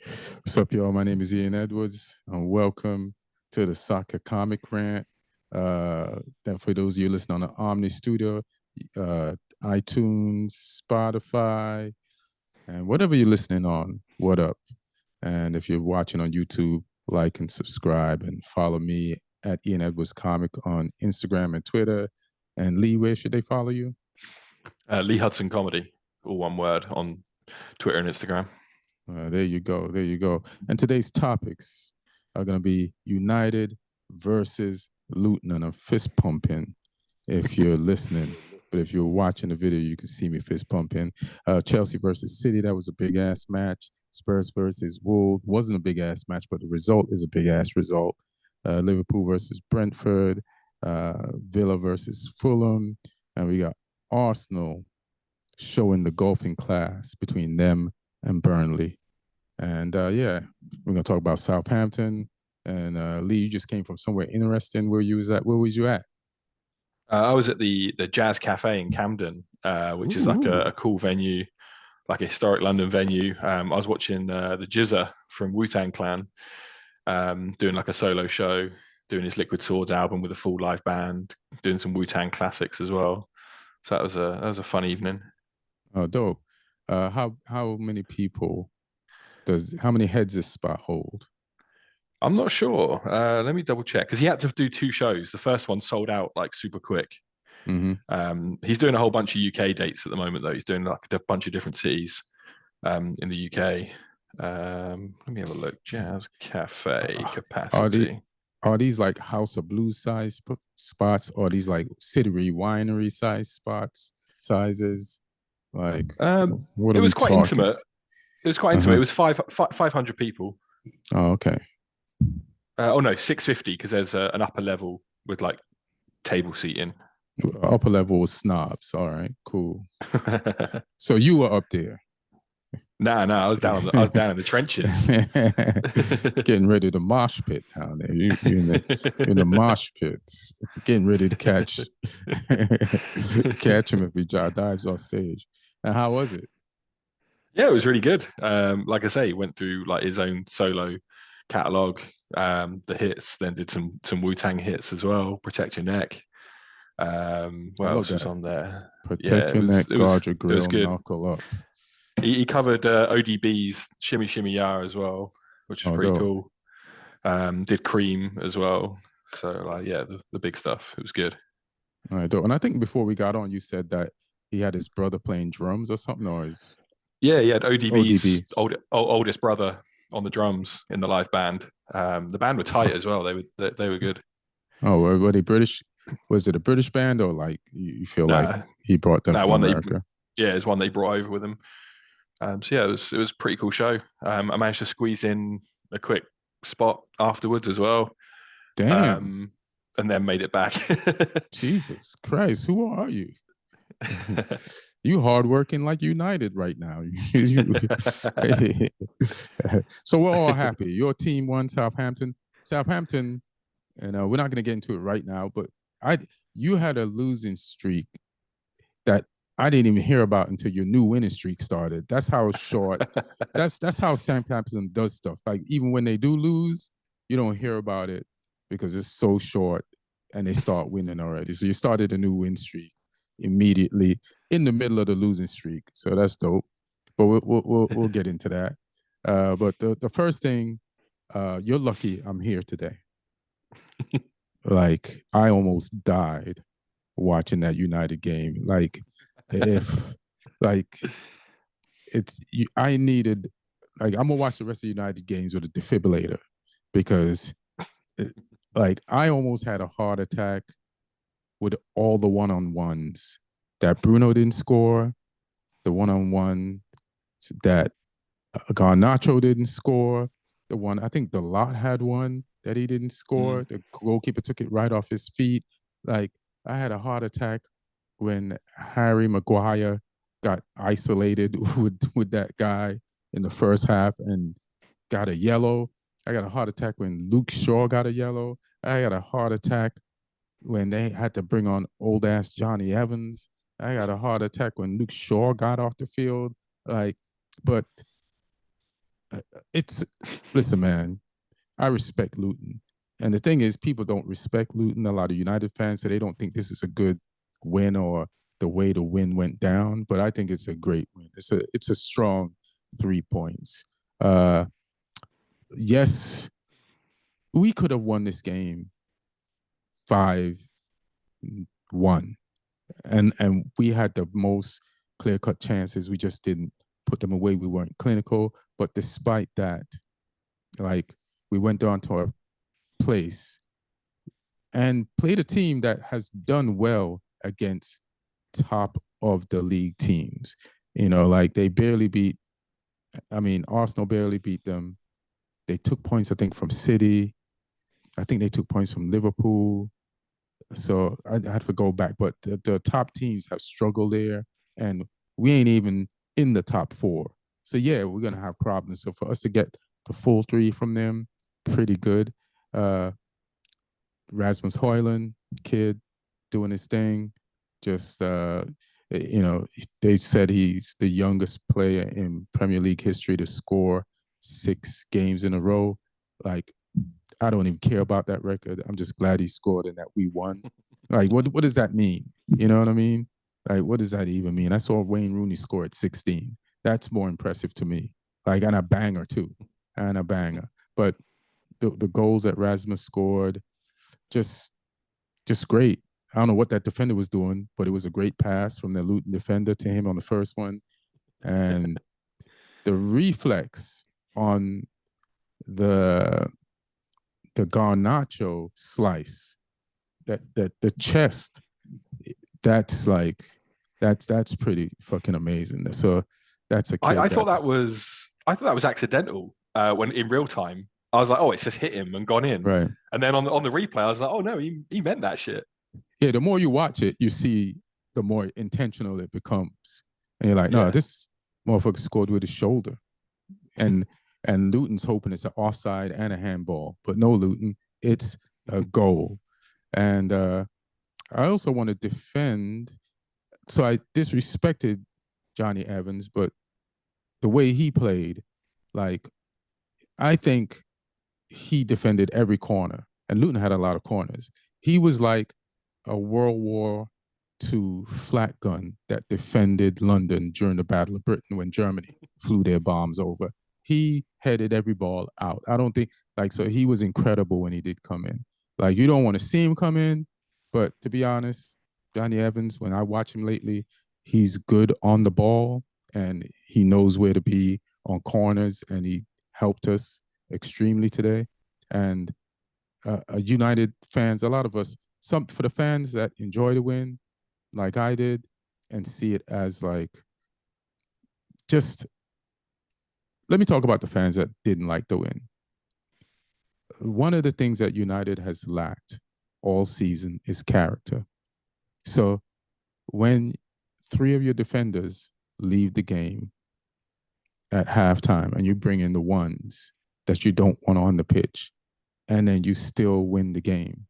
What's up, y'all? My name is Ian Edwards, and welcome to the Soccer Comic Rant. That for those of you listening on the Omni Studio, iTunes, Spotify, and whatever you're listening on, what up? And if you're watching on YouTube, like and subscribe and follow me at Ian Edwards Comic on Instagram and Twitter. And Lee, where should they follow you? Lee Hudson Comedy, all one word, on Twitter and Instagram. There you go. There you go. And today's topics are going to be United versus Luton, and I'm fist pumping if you're listening. But if you're watching the video, you can see me fist pumping. Chelsea versus City, that was a big ass match. Spurs versus Wolves wasn't a big ass match, but the result is a big ass result. Liverpool versus Brentford, Villa versus Fulham, and we got Arsenal showing the golfing class between them and Burnley. And yeah, we're gonna talk about Southampton. And Lee, you just came from somewhere interesting. Where you was at? Where was you at? I was at the Jazz Cafe in Camden, which is like a cool venue, like a historic London venue. I was watching the Jizza from Wu-Tang Clan doing like a solo show, doing his Liquid Swords album with a full live band, doing some Wu-Tang classics as well. So that was a fun evening. Oh, dope. How many people how many heads this spot hold? I'm not sure. Let me double check, because he had to do two shows. The first one sold out like super quick. He's doing a whole bunch of UK dates at the moment, though. He's doing like a bunch of different cities in the UK. Let me have a look. Jazz Cafe capacity. Are these like House of Blues size spots, or are these like City Winery size sizes? Like, what it are was we quite talking? intimate. It was quite intimate. It was 500 people. Oh, okay. Oh no, 650, because there's an upper level with like table seating. Upper level was snobs. All right, cool. So you were up there? No, I was down in the trenches, getting ready to mosh pit down there. You in the mosh pits, getting ready to catch him if he dives off stage. And how was it? Yeah, it was really good. Like I say, he went through like his own solo catalog, the hits, then did some Wu-Tang hits as well. Protect Your Neck. What else was on there? Protect Your Neck, guard your grill, knuckle up. He covered ODB's Shimmy Shimmy Ya as well, which is pretty cool. Did Cream as well. So like, yeah, the big stuff. It was good. All right, dope. And I think before we got on, you said that he had his brother playing drums or something, or his... Yeah, he had ODB's oldest brother on the drums in the live band. The band were tight as well. They were good. Oh, were they British? Was it a British band, or like you feel like he brought them from America? It's one they brought over with him. So yeah, it was a pretty cool show. I managed to squeeze in a quick spot afterwards as well. Damn. And then made it back. Jesus Christ, who are you? You hardworking like United right now. So we're all happy. Your team won, Southampton. And we're not going to get into it right now, but you had a losing streak that I didn't even hear about until your new winning streak started. That's how short. that's how Southampton does stuff. Like, even when they do lose, you don't hear about it because it's so short, and they start winning already. So you started a new win streak immediately in the middle of the losing streak. So that's dope. But we'll get into that. But the first thing, you're lucky I'm here today. Like, I almost died watching that United game. Like, I needed, like, I'm gonna watch the rest of the United games with a defibrillator, because I almost had a heart attack with all the one-on-ones that Bruno didn't score, the one-on-one that Garnacho didn't score, the one, I think the Lot had one that he didn't score. The goalkeeper took it right off his feet. Like, I had a heart attack when Harry Maguire got isolated with that guy in the first half and got a yellow. I got a heart attack when Luke Shaw got a yellow. I got a heart attack when they had to bring on old ass Johnny Evans. I got a heart attack when Luke Shaw got off the field. Like, but it's listen, man. I respect Luton, and the thing is, people don't respect Luton. A lot of United fans, so they don't think this is a good win or the way the win went down. But I think it's a great win. It's a strong 3 points. Uh, yes, we could have won this game 5-1, and we had the most clear cut chances. We just didn't put them away. We weren't clinical. But despite that, like we went down to our place and played a team that has done well against top of the league teams. Like they barely beat. I mean, Arsenal barely beat them. They took points, I think, from City. I think they took points from Liverpool. So I had to go back, but the top teams have struggled there, and we ain't even in the top four. So yeah, we're gonna have problems. So for us to get the full three from them, pretty good. Uh, Rasmus Højlund, kid, doing his thing. Just they said he's the youngest player in Premier League history to score 6 games in a row. Like, I don't even care about that record. I'm just glad he scored and that we won. Like, what does that mean? You know what I mean? Like, what does that even mean? I saw Wayne Rooney score at 16. That's more impressive to me. Like, and a banger too, and a banger. But the goals that Rasmus scored, just just great. I don't know what that defender was doing, but it was a great pass from the Luton defender to him on the first one, and the reflex on the Garnacho slice, that the chest, that's like that's pretty fucking amazing. So that's a kid. I thought that was accidental. When in real time, I was like, oh, it's just hit him and gone in. Right. And then on the replay, I was like, oh no, he meant that shit. Yeah, the more you watch it, you see the more intentional it becomes, and you're like, no, Yeah. this motherfucker scored with his shoulder, and Luton's hoping it's an offside and a handball, but no, Luton, it's a goal. And I also want to defend. So I disrespected Johnny Evans, but the way he played, like, I think he defended every corner, and Luton had a lot of corners. He was like a World War II flat gun that defended London during the Battle of Britain when Germany flew their bombs over. He headed every ball out. I don't think, like, so he was incredible when he did come in. Like, you don't want to see him come in, but to be honest, Johnny Evans, when I watch him lately, he's good on the ball and he knows where to be on corners, and he helped us extremely today. And United fans, a lot of us, some for the fans that enjoy the win, like I did, and see it as like, just let me talk about the fans that didn't like the win. One of the things that United has lacked all season is character. So when 3 of your defenders leave the game at halftime and you bring in the ones that you don't want on the pitch, and then you still win the game,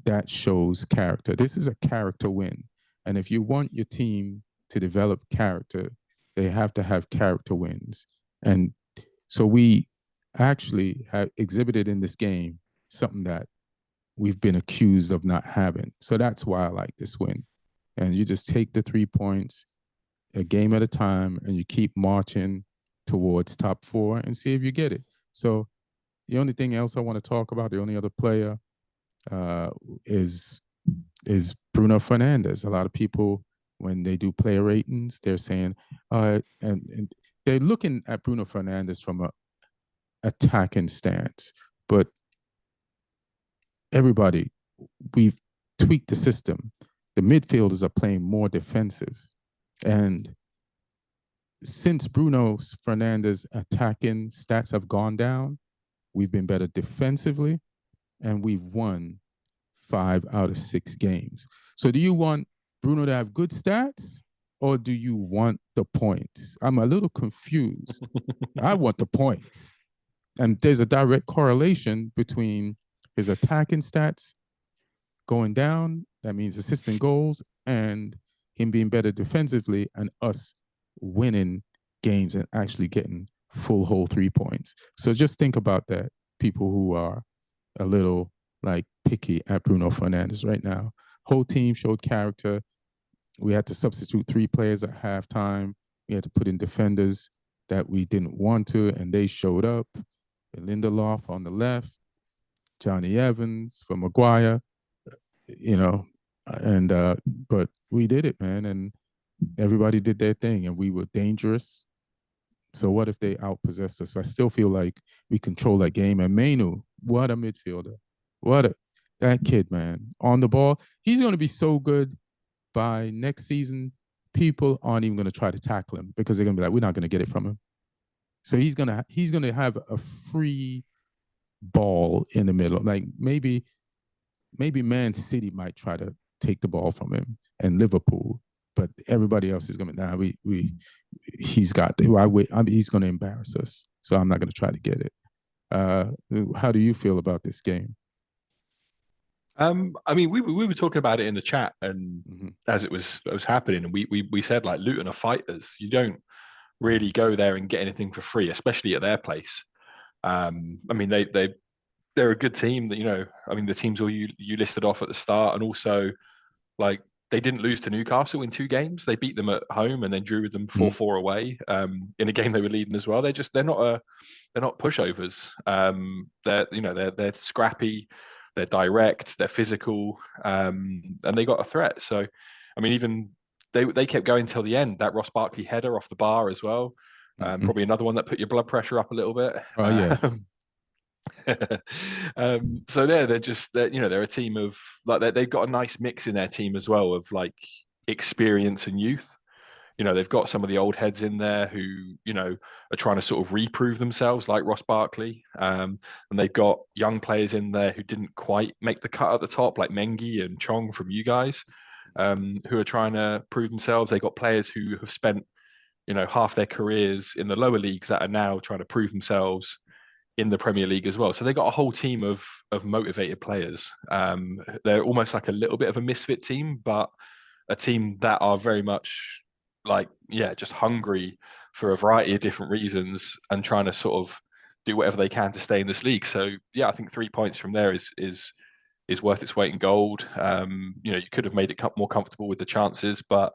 that shows character. This is a character win. And if you want your team to develop character, they have to have character wins. And so we actually have exhibited in this game something that we've been accused of not having. So that's why I like this win. And you just take the 3 points a game at a time, and you keep marching towards top four and see if you get it. So the only thing else I want to talk about, the only other player uh, is Bruno Fernandes. A lot of people, when they do player ratings, they're saying, and they're looking at Bruno Fernandes from a attacking stance. But everybody, we've tweaked the system. The midfielders are playing more defensive. And since Bruno Fernandes' attacking stats have gone down, we've been better defensively, and we've won 5 out of 6 games. So do you want Bruno to have good stats, or do you want the points? I'm a little confused. I want the points. And there's a direct correlation between his attacking stats going down, that means assisting goals, and him being better defensively, and us winning games and actually getting full whole 3 points. So just think about that. People who are a little like picky at Bruno Fernandes right now. Whole team showed character. We had to substitute 3 players at halftime. We had to put in defenders that we didn't want to, and they showed up. Lindelof on the left, Johnny Evans for Maguire, you know, and but we did it, man, and everybody did their thing, and we were dangerous. So what if they outpossessed us? I still feel like we control that game. And Mainu, what a midfielder! What a that kid, man, on the ball. He's going to be so good by next season. People aren't even going to try to tackle him because they're going to be like, we're not going to get it from him. So he's gonna have a free ball in the middle. Like maybe Man City might try to take the ball from him and Liverpool, but everybody else is gonna he's got he's gonna embarrass us. So I'm not gonna try to get it. How do you feel about this game? I mean, we were talking about it in the chat, and as it was happening, and we said like Luton are fighters. You don't really go there and get anything for free, especially at their place. I mean, they're a good team. That I mean, the teams all you listed off at the start, and also like they didn't lose to Newcastle in 2 games. They beat them at home and then drew with them 4-4 away in a game they were leading as well. They're not pushovers. They're scrappy, they're direct, they're physical, and they got a threat. So, I mean, even they kept going till the end. That Ross Barkley header off the bar as well. Probably another one that put your blood pressure up a little bit. Oh yeah. So they're a team of like they've got a nice mix in their team as well of like experience and youth. They've got some of the old heads in there who are trying to sort of reprove themselves, like Ross Barkley, and they've got young players in there who didn't quite make the cut at the top, like Mengi and Chong from you guys, who are trying to prove themselves. They've got players who have spent half their careers in the lower leagues that are now trying to prove themselves in the Premier League as well. So they got a whole team of motivated players. They're almost like a little bit of a misfit team, but a team that are very much like, just hungry for a variety of different reasons and trying to sort of do whatever they can to stay in this league. So I think 3 points from there is worth its weight in gold. You could have made it more comfortable with the chances, but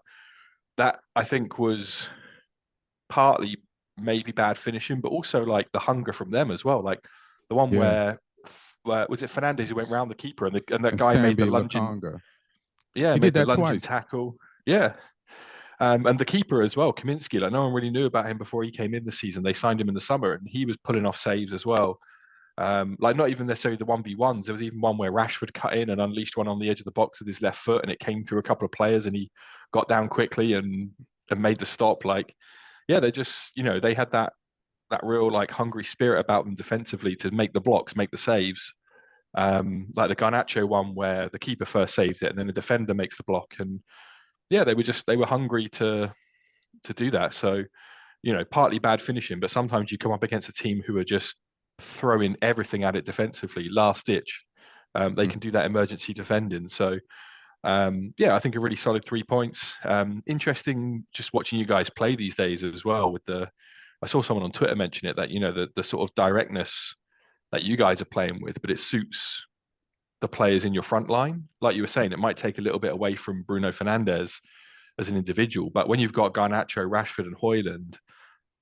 that I think was partly maybe bad finishing, but also like the hunger from them as well. Like the one where was it Fernandes who went round the keeper and that guy made the lunging, he made did the that lunging twice. tackle, and the keeper as well, Kaminsky. Like no one really knew about him before he came in this season. They signed him in the summer, and he was pulling off saves as well. Like not even necessarily the 1v1s. There was even one where Rashford cut in and unleashed one on the edge of the box with his left foot, and it came through a couple of players, and he got down quickly and made the stop. Like they just they had that real like hungry spirit about them defensively to make the blocks, make the saves. Like the Garnacho one where the keeper first saves it and then the defender makes the block, and they were hungry to do that. So partly bad finishing, but sometimes you come up against a team who are just throwing everything at it defensively, last ditch. They can do that emergency defending. So I think a really solid 3 points. Interesting just watching you guys play these days as well. I saw someone on Twitter mention it, that the sort of directness that you guys are playing with, but it suits the players in your front line. Like you were saying, it might take a little bit away from Bruno Fernandes as an individual, but when you've got Garnacho, Rashford, and Højlund,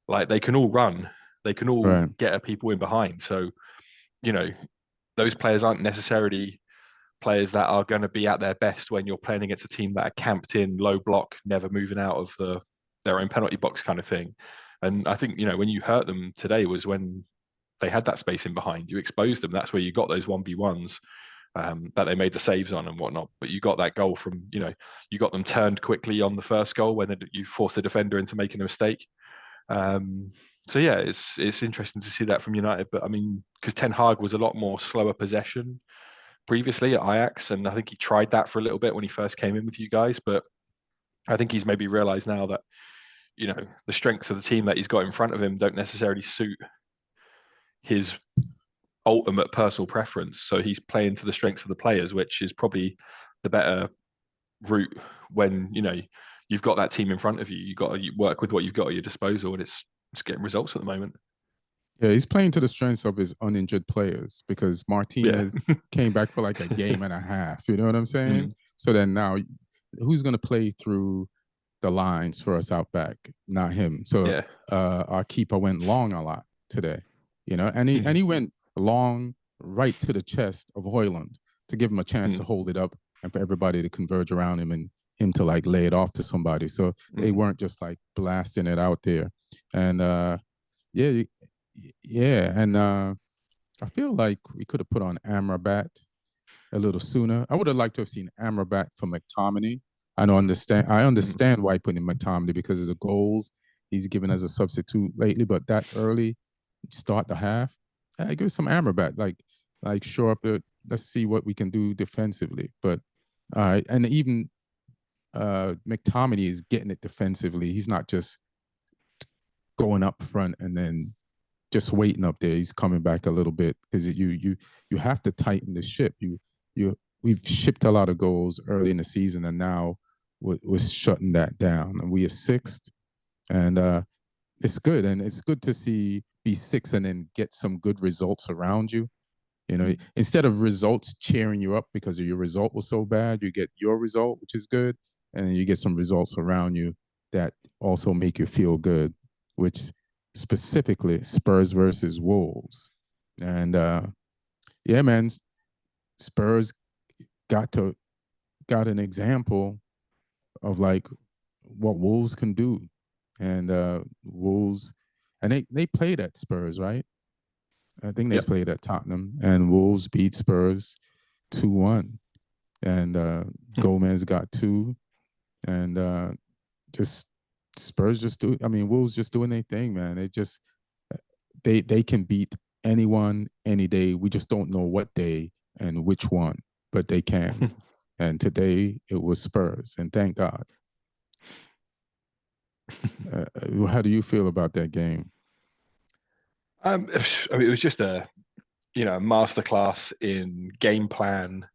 like they can all run, they can all get at people in behind. So those players aren't necessarily players that are going to be at their best when you're playing against a team that are camped in, low block, never moving out of their own penalty box kind of thing. And I think when you hurt them today was when they had that space in behind. You exposed them. That's where you got those 1v1s that they made the saves on and whatnot. But you got that goal from you got them turned quickly on the first goal when you forced the defender into making a mistake. So it's interesting to see that from United. But I mean, because Ten Hag was a lot more slower possession previously at Ajax, and I think he tried that for a little bit when he first came in with you guys, but I think he's maybe realized now that the strengths of the team that he's got in front of him don't necessarily suit his ultimate personal preference, so he's playing to the strengths of the players, which is probably the better route when you've got that team in front of you. You've got to work with what you've got at your disposal, and it's getting results at the moment. Yeah, he's playing to the strengths of his uninjured players because Yeah. Martinez came back for like a game and a half. You know what I'm saying? Mm, So then now, who's going to play through the lines for us out back? Not him. So yeah. our keeper went long a lot today. You know, and he Mm, and he went long right to the chest of Hoyland to give him a chance to mm, hold it up and for everybody to converge around him and him to like lay it off to somebody. So they mm, weren't just like blasting it out there. And yeah, yeah, and I feel like we could have put on Amrabat a little sooner. I would have liked to have seen Amrabat for McTominay. I mm, understand why putting McTominay because of the goals he's given as a substitute lately, but that early start the half, I give some Amrabat, like shore up the let's see what we can do defensively. But all right, and even McTominay is getting it defensively. He's not just going up front and then just waiting up there. He's coming back a little bit because you have to tighten the ship. You we've shipped a lot of goals early in the season, and now we're shutting that down. And we are sixth, and it's good, and it's good to see be sixth and then get some good results around you. You know, mm. instead of results cheering you up because your result was so bad, you get your result, which is good, and you get some results around you that also make you feel good, which specifically Spurs versus Wolves. And yeah, man, Spurs got to got an example of like what Wolves can do. And Wolves and they played at Spurs, right? I think they Yep. played at Tottenham and Wolves beat Spurs 2-1. And Mm. Gomez got two. And just Spurs just do I mean Wolves just doing their thing, man. They can beat anyone any day. We just don't know what day and which one, but they can. And today it was Spurs, and thank God. How do you feel about that game? I mean, it was just a masterclass in game plan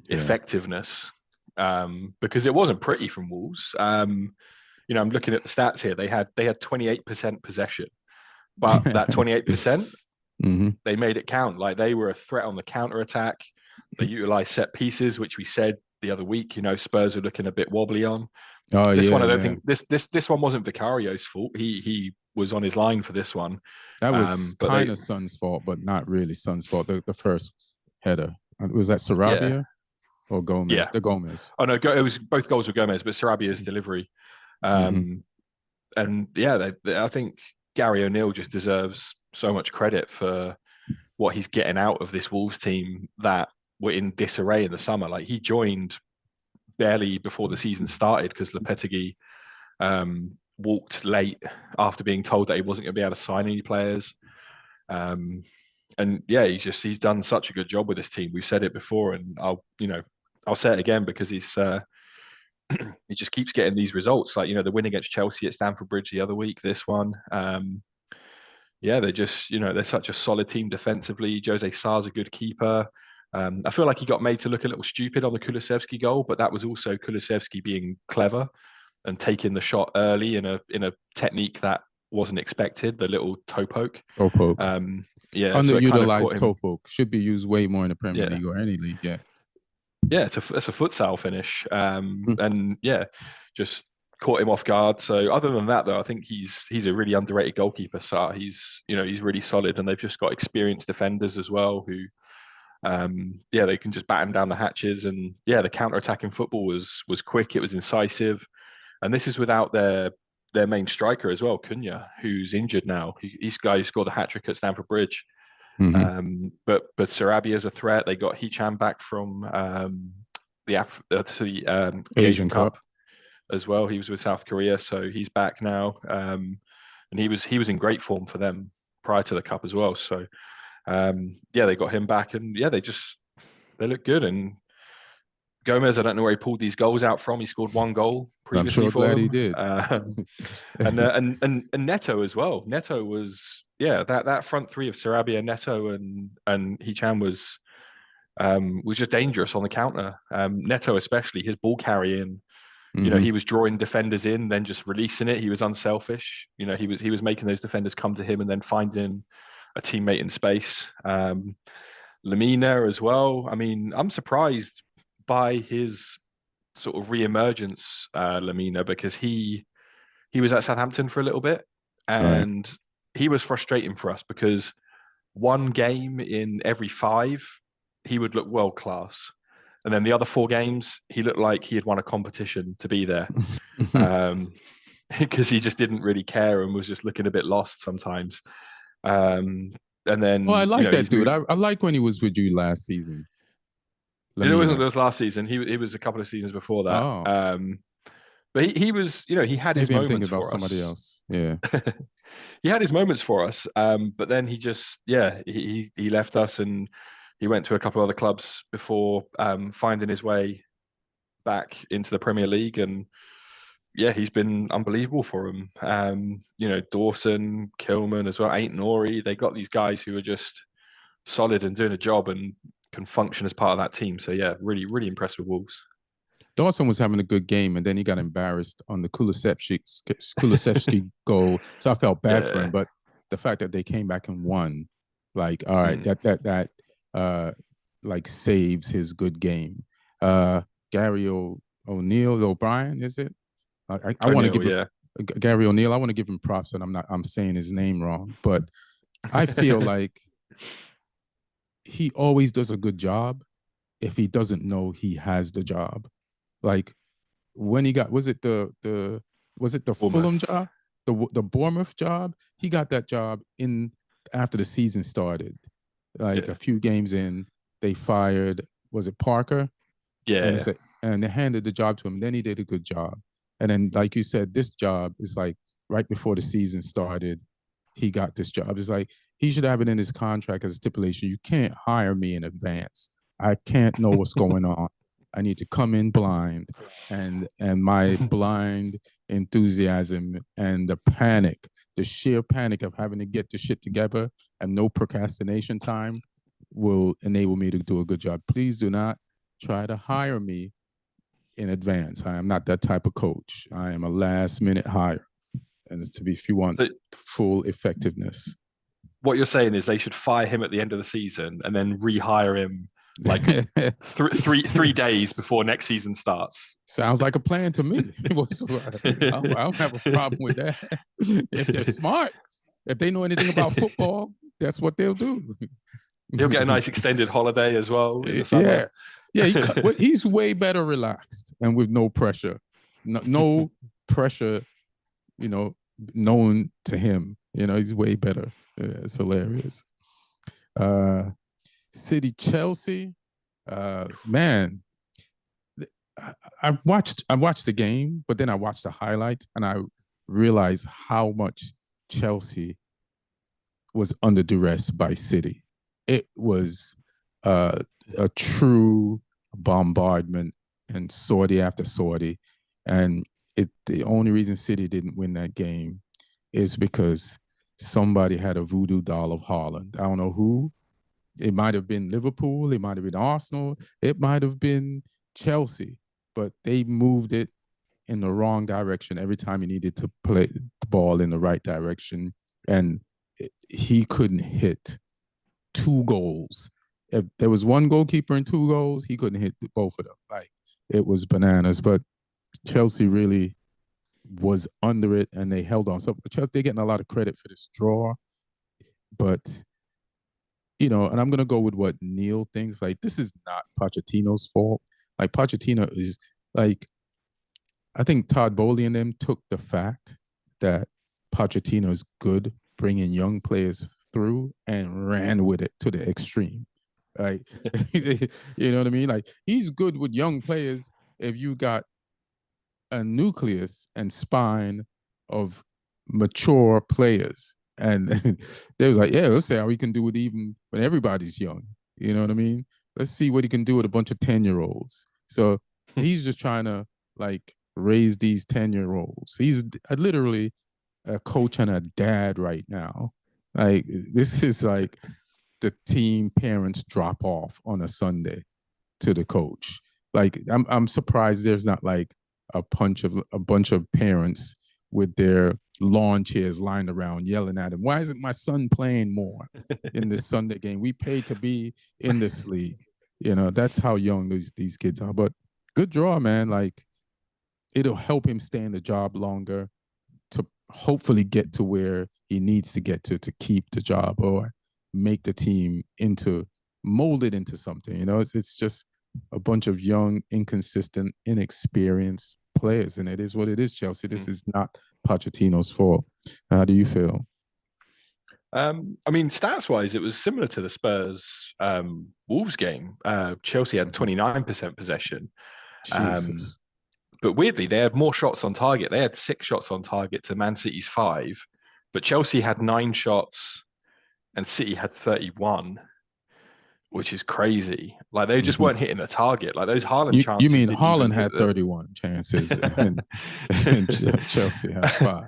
Yeah. effectiveness, because it wasn't pretty from Wolves. I'm looking at the stats here. They had 28% possession, but that 28% hmm they made it count. Like they were a threat on the counter attack. They utilized set pieces, which we said the other week. Spurs were looking a bit wobbly on. Oh This one, yeah, I don't yeah. think this one wasn't Vicario's fault. He was on his line for this one. That was But they kind of Son's fault, but not really Son's fault. The first header was that yeah, Sarabia or Gomez? yeah. The Gomez. Oh no, it was both goals were Gomez, but Sarabia's delivery. Mm-hmm. Um, and yeah, I think Gary O'Neill just deserves so much credit for what he's getting out of this Wolves team that were in disarray in the summer. Like he joined barely before the season started because Lopetegui walked late after being told that he wasn't going to be able to sign any players. Um, and yeah, he's done such a good job with this team. We've said it before, and I'll say it again because he just keeps getting these results. Like the win against Chelsea at Stamford Bridge the other week, this one. Yeah, they're such a solid team defensively. Jose Sar's a good keeper. I feel like he got made to look a little stupid on the Kulusevski goal, but that was also Kulusevski being clever and taking the shot early in a technique that wasn't expected, the little toe poke. Toe poke. Yeah, so it kind of Underutilized caught toe him. poke should be used way more in the Premier Yeah, League or any league. Yeah. yeah, it's a futsal finish, Mm. and yeah, just caught him off guard. So other than that, though, I think he's a really underrated goalkeeper. So he's really solid, and they've just got experienced defenders as well who, yeah, they can just batten down the hatches. And yeah, the counter attacking football was quick, it was incisive, and this is without their main striker as well, Cunha, who's injured now. He's guy who scored the hat trick at Stamford Bridge. Mm-hmm. But Sarabia is a threat. They got Hicham back from the Asian Asian Cup. Cup as well. He was with South Korea, so he's back now. And he was in great form for them prior to the cup as well. So yeah, they got him back, and yeah, they look good. And Gomez, I don't know where he pulled these goals out from. He scored one goal I'm previously sure for glad he them, did. and Neto as well. Neto was that front three of Sarabia, Neto, and Hicham was just dangerous on the counter. Neto especially, his ball carrying. Mm-hmm. He was drawing defenders in, then just releasing it. He was unselfish. He was making those defenders come to him and then finding a teammate in space. Lamina as well. I mean, I'm surprised by his sort of re-emergence, Lamina, because he was at Southampton for a little bit, Right. and he was frustrating for us because one game in every five, he would look world class. And then the other four games, he looked like he had won a competition to be there. Um, because he just didn't really care and was just looking a bit lost sometimes. And Well, I then, like that he's dude. moved. I like when he was with you last season, It wasn't Lamina. this last season. He was a couple of seasons before that. Oh, But he was, he had his maybe I'm thinking moments about for somebody us. else. Yeah. He had his moments for us. But then he just, yeah, he left us and he went to a couple of other clubs before finding his way back into the Premier League. And yeah, he's been unbelievable for him. Dawson, Kilman as well, Ain't Nori. They got these guys who are just solid and doing a job and can function as part of that team. So yeah, really, really impressed with Wolves. Dawson was having a good game, and then he got embarrassed on the Kulusevski goal. So I felt bad for him. Yeah. But the fact that they came back and won, like, all right, Mm. that like saves his good game. Gary O'Brien, is it? I want to O'Neill, give yeah. Gary O'Neill. I want to give him props, and I'm saying his name wrong, but I feel like he always does a good job if he doesn't know he has the job. Like when he got was it the Fulham Bournemouth. job, the Bournemouth job? He got that job in after the season started. Like Yeah. a few games in, they fired was it Parker, and Yeah. it's a, and they handed the job to him. Then he did a good job, and then like you said, this job is like right before the season started, he got this job. It's like he should have it in his contract as a stipulation. You can't hire me in advance. I can't know what's going on. I need to come in blind, and my blind enthusiasm and the panic, the sheer panic of having to get the shit together and no procrastination time will enable me to do a good job. Please do not try to hire me in advance. I am not that type of coach. I am a last minute hire. And it's to be if you want So full effectiveness. what you're saying is they should fire him at the end of the season and then rehire him like 3 days before next season starts. Sounds like a plan to me. I don't have a problem with that. If they're smart, if they know anything about football, that's what they'll do. He'll get a nice extended holiday as well in the summer. Yeah, yeah. He's way better relaxed and with no pressure, no pressure. Known to him. He's way better. It's hilarious. City Chelsea. Man, I watched the game, but then I watched the highlights and I realized how much Chelsea was under duress by City. It was a true bombardment and sortie after sortie, and the only reason City didn't win that game is because somebody had a voodoo doll of Haaland. I don't know who. It might have been Liverpool. It might have been Arsenal. It might have been Chelsea. But they moved it in the wrong direction every time he needed to play the ball in the right direction. And he couldn't hit 2 goals. If there was one goalkeeper and 2 goals, he couldn't hit both of them. Like, it was bananas. But Chelsea really was under it and they held on. So Chelsea, they're getting a lot of credit for this draw. But and I'm gonna go with what Neil thinks. Like, this is not Pochettino's fault. Like, Pochettino is like, I think Todd Bowley and them took the fact that Pochettino is good bringing young players through and ran with it to the extreme. Like, you know what I mean? Like, he's good with young players if you got a nucleus and spine of mature players. And they was like, yeah, let's see how he can do it even when everybody's young. You know what I mean? Let's see what he can do with a bunch of 10-year-olds. So he's just trying to like raise these 10-year-olds. He's literally a coach and a dad right now. Like, this is like the team parents drop off on a Sunday to the coach. Like, I'm surprised there's not like a bunch of parents with their lawn chairs lying around yelling at him. Why isn't my son playing more in this Sunday game? We paid to be in this league. That's how young these kids are. But good draw, man. Like, it'll help him stay in the job longer to hopefully get to where he needs to get to keep the job or make the team mold it into something. It's just a bunch of young, inconsistent, inexperienced players, and it is what it is, Chelsea. This is not Pochettino's fault. How do you feel? I mean, stats-wise, it was similar to the Spurs Wolves game. Chelsea had 29% possession. Jesus. But weirdly, they had more shots on target. They had 6 shots on target to Man City's 5, but Chelsea had 9 shots and City had 31, which is crazy. Like, they just weren't hitting the target. Like, those Haaland chances. You mean didn't even Haaland had 31 chances and Chelsea had 5.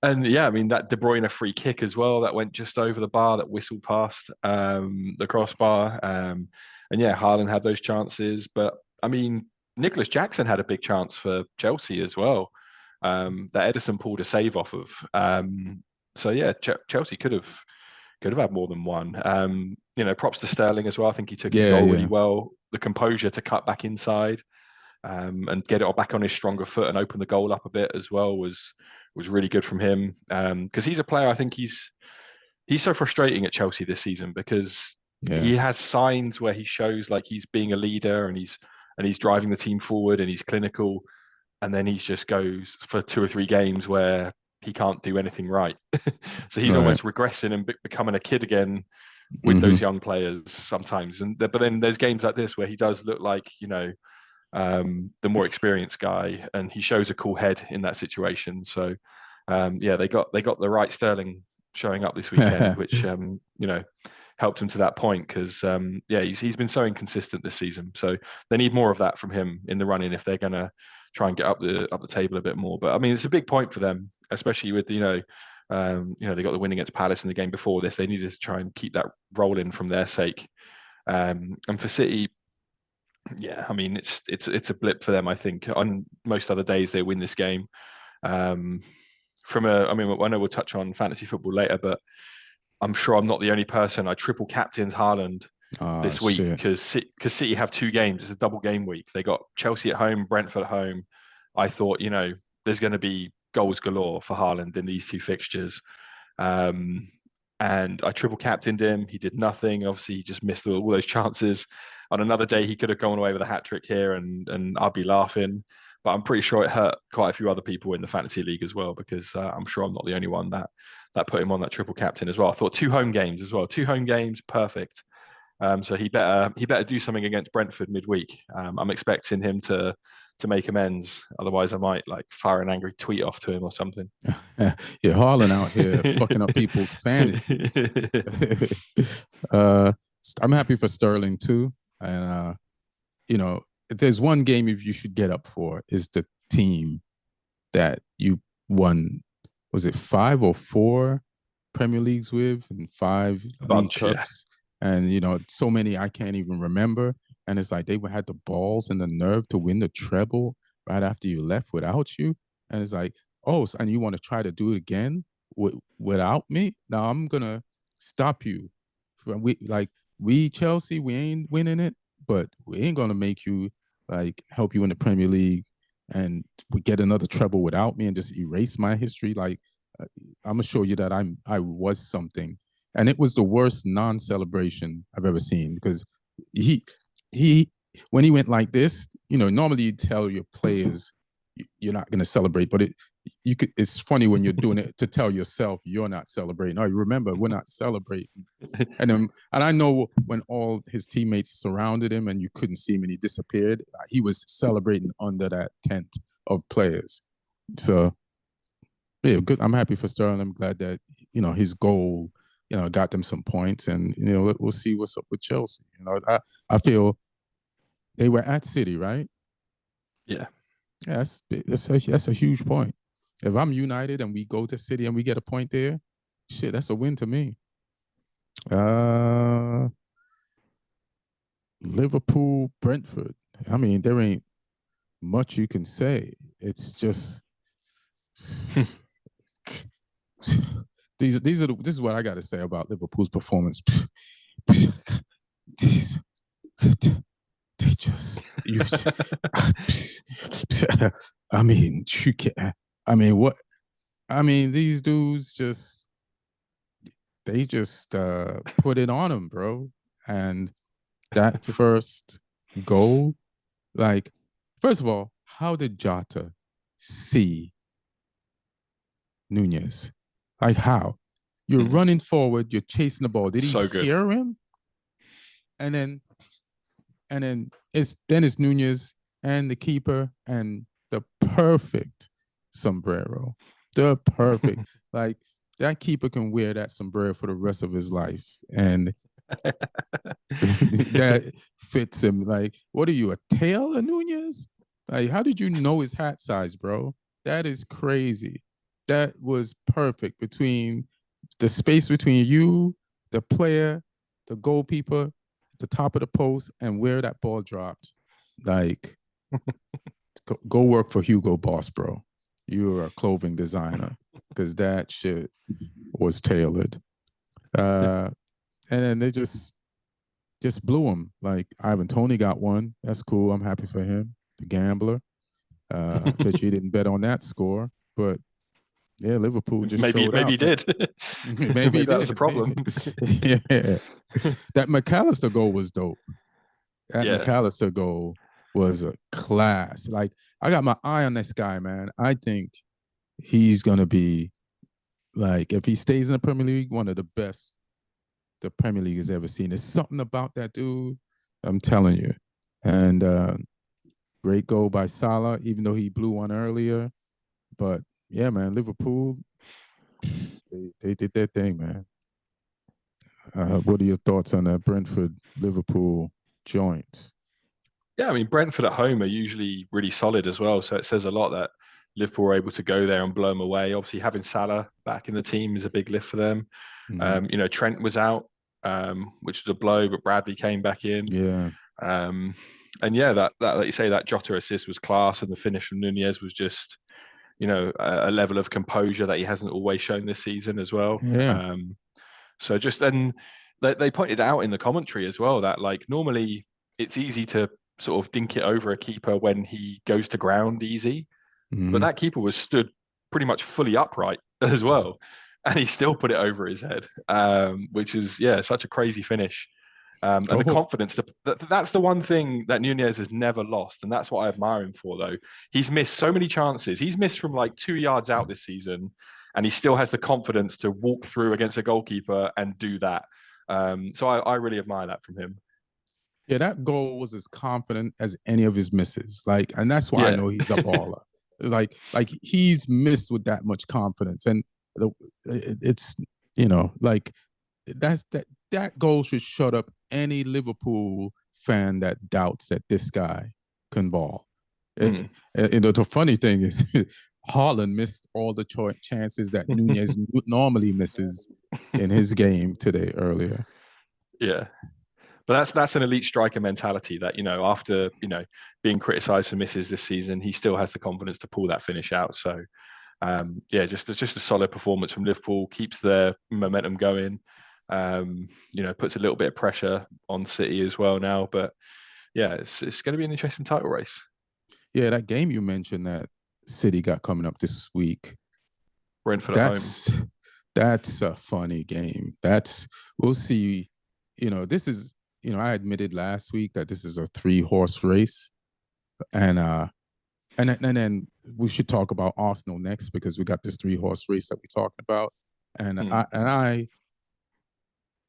And yeah, I mean, that De Bruyne free kick as well, that went just over the bar, that whistled past the crossbar. And yeah, Haaland had those chances. But I mean, Nicholas Jackson had a big chance for Chelsea as well, that Edison pulled a save off of. So yeah, Chelsea could have had more than one. Props to Sterling as well. I think he took his goal really well. The composure to cut back inside. And get it back on his stronger foot and open the goal up a bit as well was really good from him. Because he's a player, I think he's so frustrating at Chelsea this season because he has signs where he shows like he's being a leader and he's driving the team forward and he's clinical, and then he just goes for 2 or 3 games where he can't do anything right. So he's almost regressing and becoming a kid again with those young players sometimes. But then there's games like this where he does look like, the more experienced guy, and he shows a cool head in that situation. So they got the right Sterling showing up this weekend, which helped him to that point because he's been so inconsistent this season. So they need more of that from him in the running if they're going to try and get up the table a bit more. But I mean, it's a big point for them, especially with they got the win against Palace in the game before this. They needed to try and keep that rolling from their sake. And for City, yeah, I mean, it's a blip for them. I think on most other days they win this game. I know we'll touch on fantasy football later, but I'm sure I'm not the only person. I triple captained Haaland this week because City have 2 games. It's a double game week. They got Chelsea at home, Brentford at home. I thought, there's going to be goals galore for Haaland in these 2 fixtures. And I triple captained him. He did nothing. Obviously, he just missed all those chances. On another day, he could have gone away with a hat trick here, and I'd be laughing. But I'm pretty sure it hurt quite a few other people in the fantasy league as well, because I'm sure I'm not the only one that put him on that triple captain as well. I thought 2 home games as well. 2 home games, perfect. So he better do something against Brentford midweek. I'm expecting him to make amends. Otherwise, I might fire an angry tweet off to him or something. Yeah, Haaland out here fucking up people's fantasies. I'm happy for Sterling too, and if there's one game if you should get up for is the team that you won. Was it 5 or 4 Premier Leagues with and 5 League Cups? Yeah. And so many I can't even remember. And it's like they had the balls and the nerve to win the treble right after you left without you. And it's like, oh, and you want to try to do it again without me? Now I'm gonna stop you. We Chelsea, we ain't winning it, but we ain't gonna make you help you in the Premier League and we get another treble without me and just erase my history. I'm gonna show you that I was something. And it was the worst non-celebration I've ever seen because he when he went like this, normally you tell your players you're not going to celebrate, but it's funny when you're doing it to tell yourself you're not celebrating. Oh, you remember, we're not celebrating. And I know when all his teammates surrounded him and you couldn't see him and he disappeared, he was celebrating under that tent of players. So yeah, good. I'm happy for Sterling. I'm glad that his goal got them some points, and we'll see what's up with Chelsea. I feel they were at City, right? Yeah. Yeah, that's a huge point. If I'm United and we go to City and we get a point there, shit, that's a win to me. Liverpool, Brentford. I mean, there ain't much you can say. It's just This is what I got to say about Liverpool's performance. They just you. I mean, you can. I mean, what? I mean, these dudes just put it on them, bro. And that first goal, like, first of all, how did Jota see Nunez? Like, how? You're running forward, you're chasing the ball. Did he So good. hear him? And then it's Nunez and the keeper and the perfect sombrero. The perfect. Like, that keeper can wear that sombrero for the rest of his life. And that fits him. Like, what are you, a tail of Nunez? Like, how did you know his hat size, bro? That is crazy. That was perfect between the space between you, the player, the goalkeeper, the top of the post, and where that ball dropped. Like, go work for Hugo Boss, bro. You're a clothing designer because that shit was tailored. And then they just blew him. Like, Ivan Toney got one. That's cool. I'm happy for him. The gambler. Bet you didn't bet on that score, but yeah, Liverpool just showed Maybe he out. did. Maybe he that was did. a problem. Yeah, that McAllister goal was dope. That Yeah. McAllister goal was a class. Like, I got my eye on this guy, man. I think he's gonna be, like, if he stays in the Premier League, one of the best the Premier League has ever seen. There's something about that dude. I'm telling you. And great goal by Salah, even though he blew one earlier. But yeah, man, Liverpool, they did their thing, man. What are your thoughts on that Brentford Liverpool joint? Yeah, I mean, Brentford at home are usually really solid as well. So it says a lot that Liverpool were able to go there and blow them away. Obviously, having Salah back in the team is a big lift for them. Trent was out, which was a blow, but Bradley came back in. Yeah. Um, and yeah, that like you say, that Jota assist was class, and the finish from Nunez was just, a level of composure that he hasn't always shown this season as well. Yeah. So just then they pointed out in the commentary as well that, like, normally it's easy to sort of dink it over a keeper when he goes to ground easy, but that keeper was stood pretty much fully upright as well, and he still put it over his head, which is, yeah, such a crazy finish. And the confidence, that's the one thing that Nunez has never lost. And that's what I admire him for, though. He's missed so many chances. He's missed from like 2 yards out this season, and he still has the confidence to walk through against a goalkeeper and do that. So I really admire that from him. Yeah, that goal was as confident as any of his misses. Like, and that's why I Yeah. know he's a baller. Like he's missed with that much confidence, and it's like that goal should shut up any Liverpool fan that doubts that this guy can ball. The funny thing is, Haaland missed all the chances that Nunez normally misses in his game today earlier. Yeah. But that's an elite striker mentality that, after, being criticised for misses this season, he still has the confidence to pull that finish out. So, just a solid performance from Liverpool, keeps their momentum going, puts a little bit of pressure on City as well now. But yeah, it's going to be an interesting title race. Yeah, that game you mentioned that City got coming up this week. Brentford at home. That's a funny game. We'll see. This is, I admitted last week that this is a 3-horse race, and then we should talk about Arsenal next because we got this 3-horse race that we're talking about, and I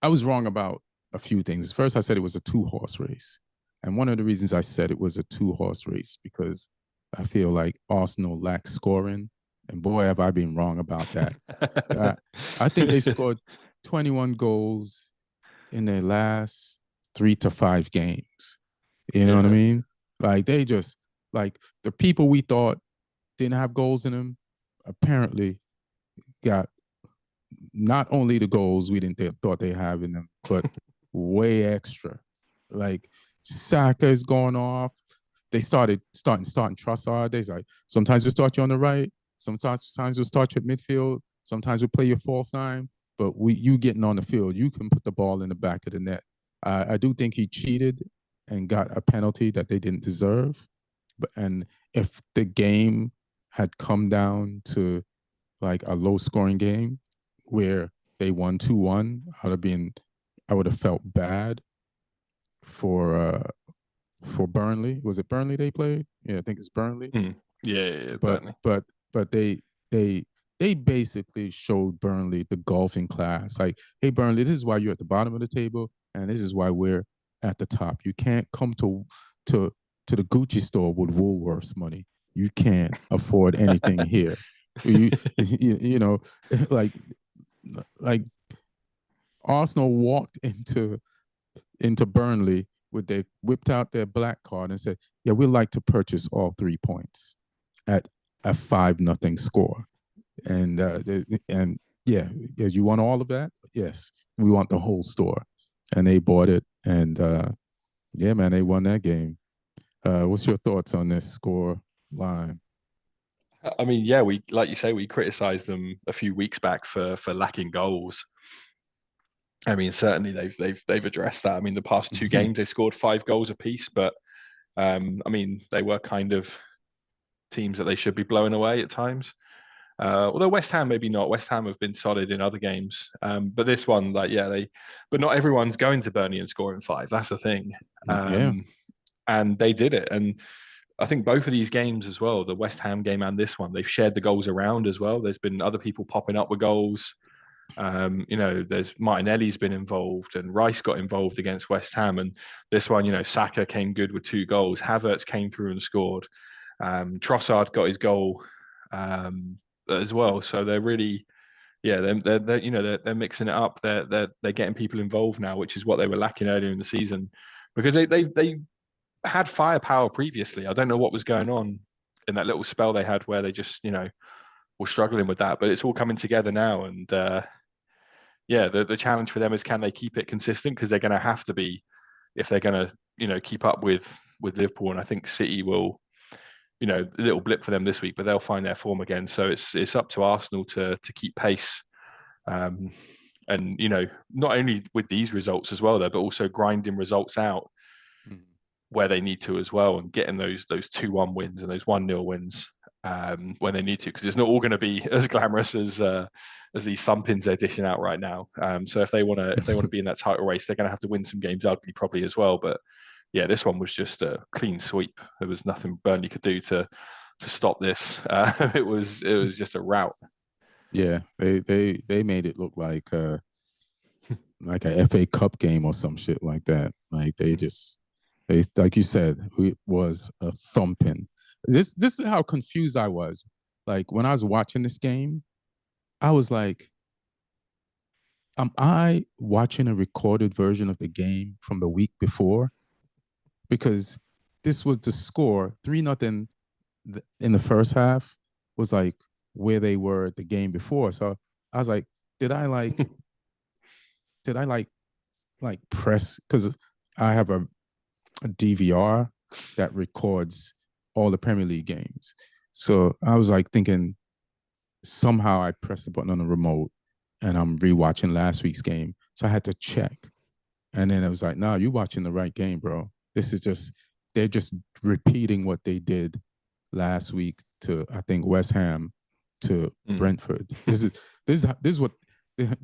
was wrong about a few things. First, I said it was a 2-horse race, and one of the reasons I said it was a 2-horse race because I feel like Arsenal lacks scoring, and boy, have I been wrong about that. I think they've scored 21 goals in their last 3 to 5 games. You know what I mean? Like, they just, like, the people we thought didn't have goals in them apparently got not only the goals we didn't thought they have in them, but way extra. Like, Saka is going off. They starting Trossard. They's like, sometimes we'll start you on the right, sometimes we'll start you at midfield. Sometimes we play your false nine, but you getting on the field, you can put the ball in the back of the net. I do think he cheated and got a penalty that they didn't deserve. And if the game had come down to like a low scoring game where they won 2-1, I would have felt bad for Burnley. Was it Burnley they played? Yeah, I think it's Burnley. Yeah, but Burnley. but they basically showed Burnley the golfing class. Like, hey Burnley, this is why you're at the bottom of the table, and this is why we're at the top. You can't come to the Gucci store with Woolworths money. You can't afford anything here. You know, like like Arsenal walked into Burnley with they whipped out their black card and said, "Yeah, we'd like to purchase all 3 points at a 5-0 score." And yeah, you want all of that? Yes, we want the whole store, and they bought it. And yeah, man, they won that game. What's your thoughts on this score line? I mean, yeah, we like you say, we criticised them a few weeks back for lacking goals. I mean, certainly they've addressed that. I mean, the past 2 games they scored 5 goals apiece, but I mean, they were kind of teams that they should be blowing away at times. Although West Ham maybe not. West Ham have been solid in other games, but this one, like, yeah, but not everyone's going to Burnley and scoring 5. That's the thing, Yeah. and they did it. And I think both of these games as well, the West Ham game and this one, they've shared the goals around as well. There's been other people popping up with goals. There's Martinelli's been involved, and Rice got involved against West Ham. And this one, Saka came good with 2 goals. Havertz came through and scored. Trossard got his goal as well. So they're really, yeah, they're mixing it up. They're getting people involved now, which is what they were lacking earlier in the season, because they had firepower previously. I don't know what was going on in that little spell they had where they just were struggling with that, but it's all coming together now. And yeah, the challenge for them is, can they keep it consistent, because they're going to have to be if they're going to keep up with Liverpool. And I think City will, a little blip for them this week, but they'll find their form again. So it's up to Arsenal to keep pace. And not only with these results as well, though, but also grinding results out where they need to as well, and getting those 2-1 wins and those 1-0 wins when they need to, because it's not all going to be as glamorous as these thumpings they're dishing out right now. So if they want to be in that title race, they're going to have to win some games ugly probably as well. But yeah, this one was just a clean sweep. There was nothing Burnley could do to stop this. It was just a rout. Yeah, they made it look like a FA Cup game or some shit like that. Like they like you said, it was a thumping. This is how confused I was. Like when I was watching this game, I was like, am I watching a recorded version of the game from the week before? Because this was the score, 3-0 in the first half was like where they were the game before. So I was like, did I press, because I have a DVR that records all the Premier League games. So I was like thinking somehow I pressed the button on the remote and I'm rewatching last week's game. So I had to check. And then I was like, no, you're watching the right game, bro. They're just repeating what they did last week to, I think, West Ham, to Brentford. This is what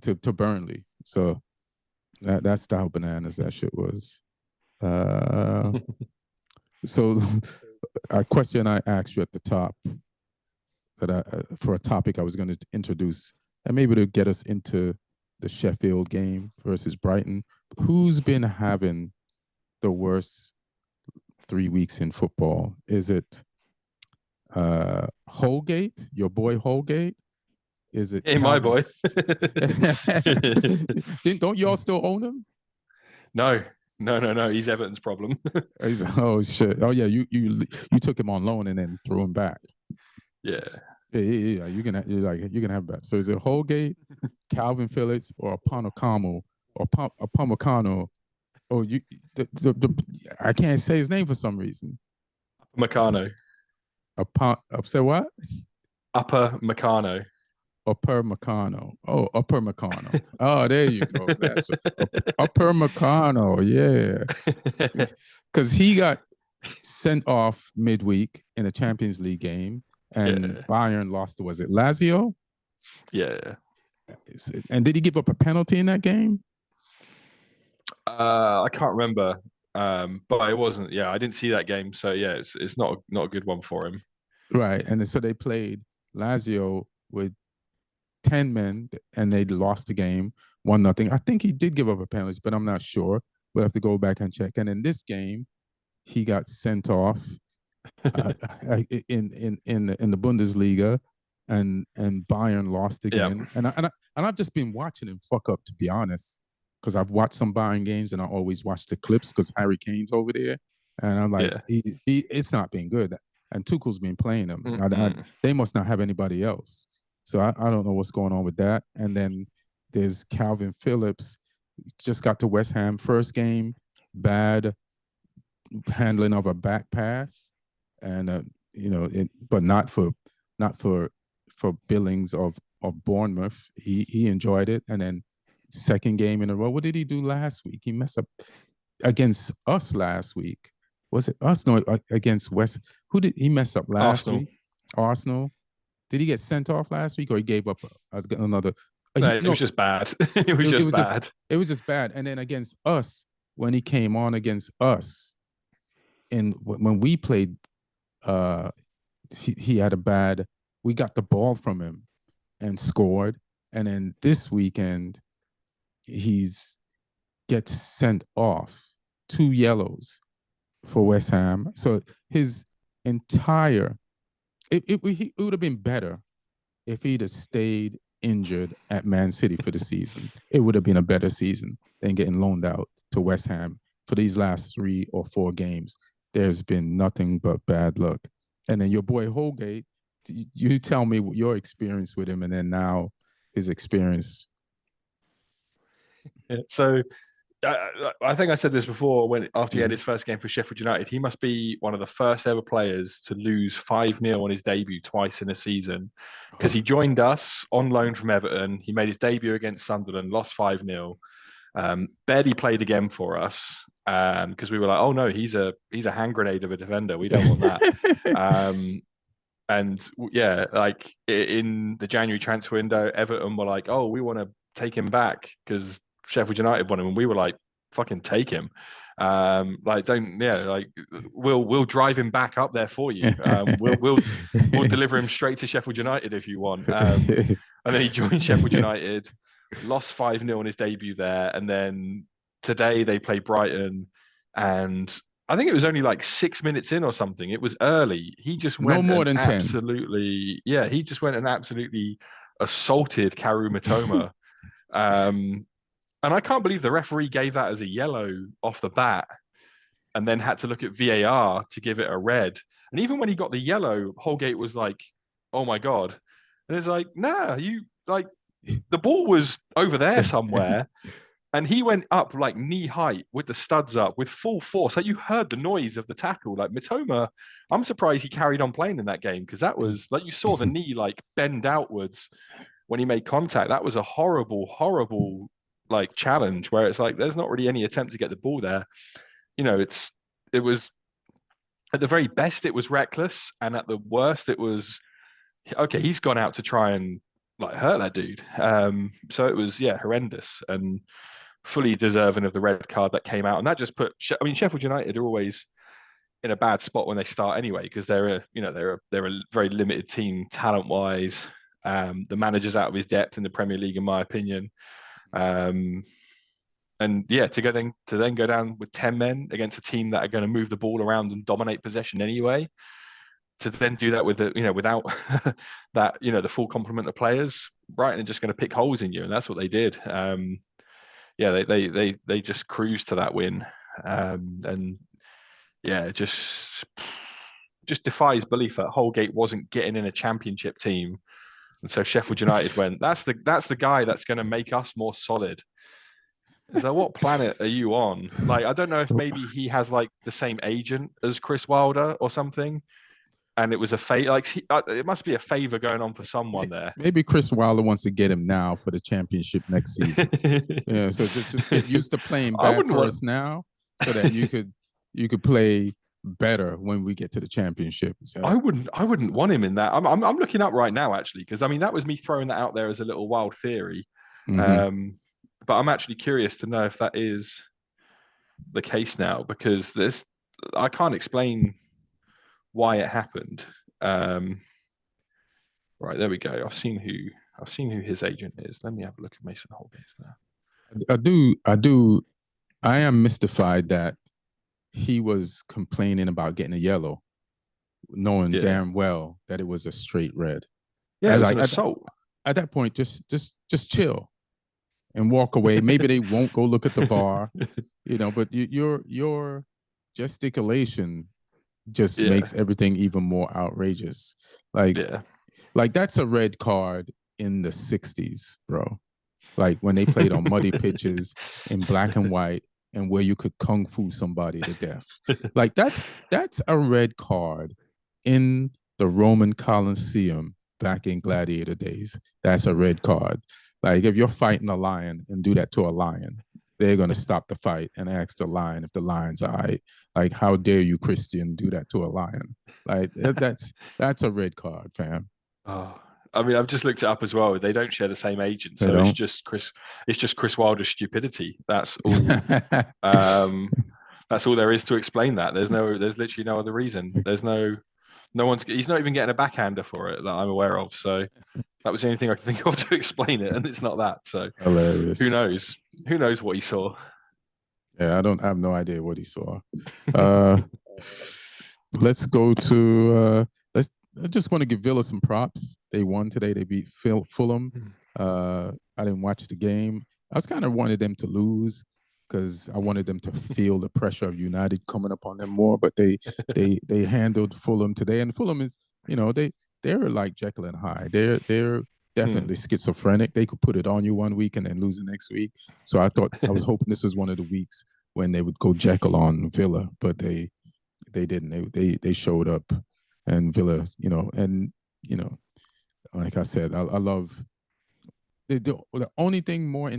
to Burnley. So that's how bananas that shit was. So a question I asked you at the top for a topic I was going to introduce, and maybe to get us into the Sheffield game versus Brighton. Who's been having the worst 3 weeks in football? Is it Holgate, your boy Holgate? Is it Hey, my boy? Don't y'all still own him? No. He's Everton's problem. Oh shit! Oh yeah, you took him on loan and then threw him back. Yeah. Yeah. You can have that. So is it Holgate, Calvin Phillips, or Panocamo, or Pamecano? Oh, I can't say his name for some reason. Meccano. Say what? Upper Meccano. Upper Meccano. Oh, Upper Meccano. Oh, there you go. That's Upper Meccano. Yeah, because he got sent off midweek in a Champions League game, and Yeah, Bayern lost to, was it Lazio? yeah. And did he give up a penalty in that game? I can't remember, but it wasn't. Yeah, I didn't see that game, so yeah, it's not a good one for him. Right. And so they played Lazio with 10 men and they lost the game 1-0. I think he did give up a penalty, but I'm not sure. We'll have to go back and check. And in this game, he got sent off uh, in the Bundesliga, and Bayern lost Yeah, again. And I've just been watching him fuck up, to be honest, because I've watched some Bayern games and I always watch the clips because Harry Kane's over there, and I'm like, yeah. he it's not been good. And Tuchel's been playing him. Mm-mm. They must not have anybody else. So I don't know what's going on with that. And then there's Calvin Phillips, just got to West Ham first game, bad handling of a back pass, and but not for Billings of Bournemouth. He enjoyed it, and then second game in a row. What did he do last week? He messed up against us last week. Was it us? No, against West. Who did he mess up last Arsenal. week? Arsenal. Did he get sent off last week, or he gave up another? No, it was No, just bad. It was it just was just bad. it was just bad. And then against us, when he came on against us, and when we played, uh, he had a bad. We got the ball from him and scored. And then this weekend, he's gets sent off, 2 yellows for West Ham. So his entire it would have been better if he'd have stayed injured at Man City for the season. It would have been a better season than getting loaned out to West Ham for these last 3 or 4 games. There's been nothing but bad luck. And then your boy Holgate, you tell me your experience with him, and then now his experience. Yeah. So I think I said this before when after he had Mhm. his first game for Sheffield United, he must be one of the first ever players to lose 5-0 on his debut twice in a season. Because he joined us on loan from Everton. He made his debut against Sunderland, lost 5-0. Barely played again for us because we were like, oh no, he's a hand grenade of a defender. We don't want that. Um, and yeah, like in the January transfer window, Everton were like, oh, we want to take him back because Sheffield United want him, and we were like, fucking take him. Like don't yeah, like we'll drive him back up there for you. We'll deliver him straight to Sheffield United if you want. And then he joined Sheffield United, lost 5-0 on his debut there, and then today they play Brighton, and I think it was only like 6 minutes in or something. It was early. He just No went more and than 10. absolutely, yeah, he just went and absolutely assaulted Karu Matoma. Um, and I can't believe the referee gave that as a yellow off the bat and then had to look at VAR to give it a red. And even when he got the yellow, Holgate was like, oh my God. And it's like, nah, you like the ball was over there somewhere. And he went up like knee height with the studs up with full force. Like you heard the noise of the tackle. Like Matoma, I'm surprised he carried on playing in that game because that was like you saw the knee like bend outwards when he made contact. That was a horrible, horrible like challenge where it's like there's not really any attempt to get the ball there. You know, it was at the very best it was reckless, and at the worst it was okay. He's gone out to try and like hurt that dude. So it was yeah horrendous and fully deserving of the red card that came out, and that just put. I mean, Sheffield United are always in a bad spot when they start anyway because they're a very limited team talent wise. The manager's out of his depth in the Premier League, in my opinion. Um, and yeah, to then go down with 10 men against a team that are going to move the ball around and dominate possession anyway. To then do that with without that the full complement of players, Brighton are just going to pick holes in you, and that's what they did. Yeah, they just cruised to that win, and yeah, just defies belief that Holgate wasn't getting in a championship team, and so Sheffield United went. That's the guy that's going to make us more solid. Is that what planet are you on? Like, I don't know if maybe he has like the same agent as Chris Wilder or something, and it was a favor. Like it must be a favor going on for someone there. Maybe Chris Wilder wants to get him now for the championship next season. Yeah, so just get used to playing I bad wouldn't for want. us now, so that you could play better when we get to the championship. So, I wouldn't want him in that. I'm looking up right now actually, because I mean that was me throwing that out there as a little wild theory. mhm. But I'm actually curious to know if that is the case now, because this I can't explain why it happened. Um, right, there we go. I've seen who his agent is. Let me have a look at Mason Holgate now. I am mystified that he was complaining about getting a yellow, knowing Yeah, damn well that it was a straight red. yeah, I it was an like assault. at that point, just chill and walk away. Maybe they won't go look at the VAR, but your gesticulation just Yeah, makes everything even more outrageous. Like yeah. like that's a red card in the 60s, bro. Like when they played on muddy pitches in black and white and where you could kung fu somebody to death. Like that's a red card in the Roman Colosseum back in gladiator days. That's a red card. Like if you're fighting a lion and do that to a lion, they're gonna stop the fight and ask the lion if the lion's all right. Like, how dare you, Christian, do that to a lion? Like that's a red card, fam. Oh, I mean, I've just looked it up as well. They don't share the same agent, They so it's don't. just Chris. It's just Chris Wilder's stupidity. That's all. Um, that's all there is to explain that. There's literally no other reason. No one's. He's not even getting a backhander for it that I'm aware of. So that was the only thing I could think of to explain it, and it's not that. So who Hilarious. knows? Who knows what he saw? Yeah, I have no idea what he saw. Uh, let's go to let's. I just want to give Villa some props. They won today. They beat Fulham. I didn't watch the game. I was kind of wanted them to lose because I wanted them to feel the pressure of United coming up on them more. But they handled Fulham today, and Fulham is they're like Jekyll and Hyde. They're Hmm. definitely schizophrenic. They could put it on you one week and then lose the next week. So I was hoping this was one of the weeks when they would go Jekyll on Villa, but they didn't. They showed up, and Villa, you know, like I said, I love the only thing more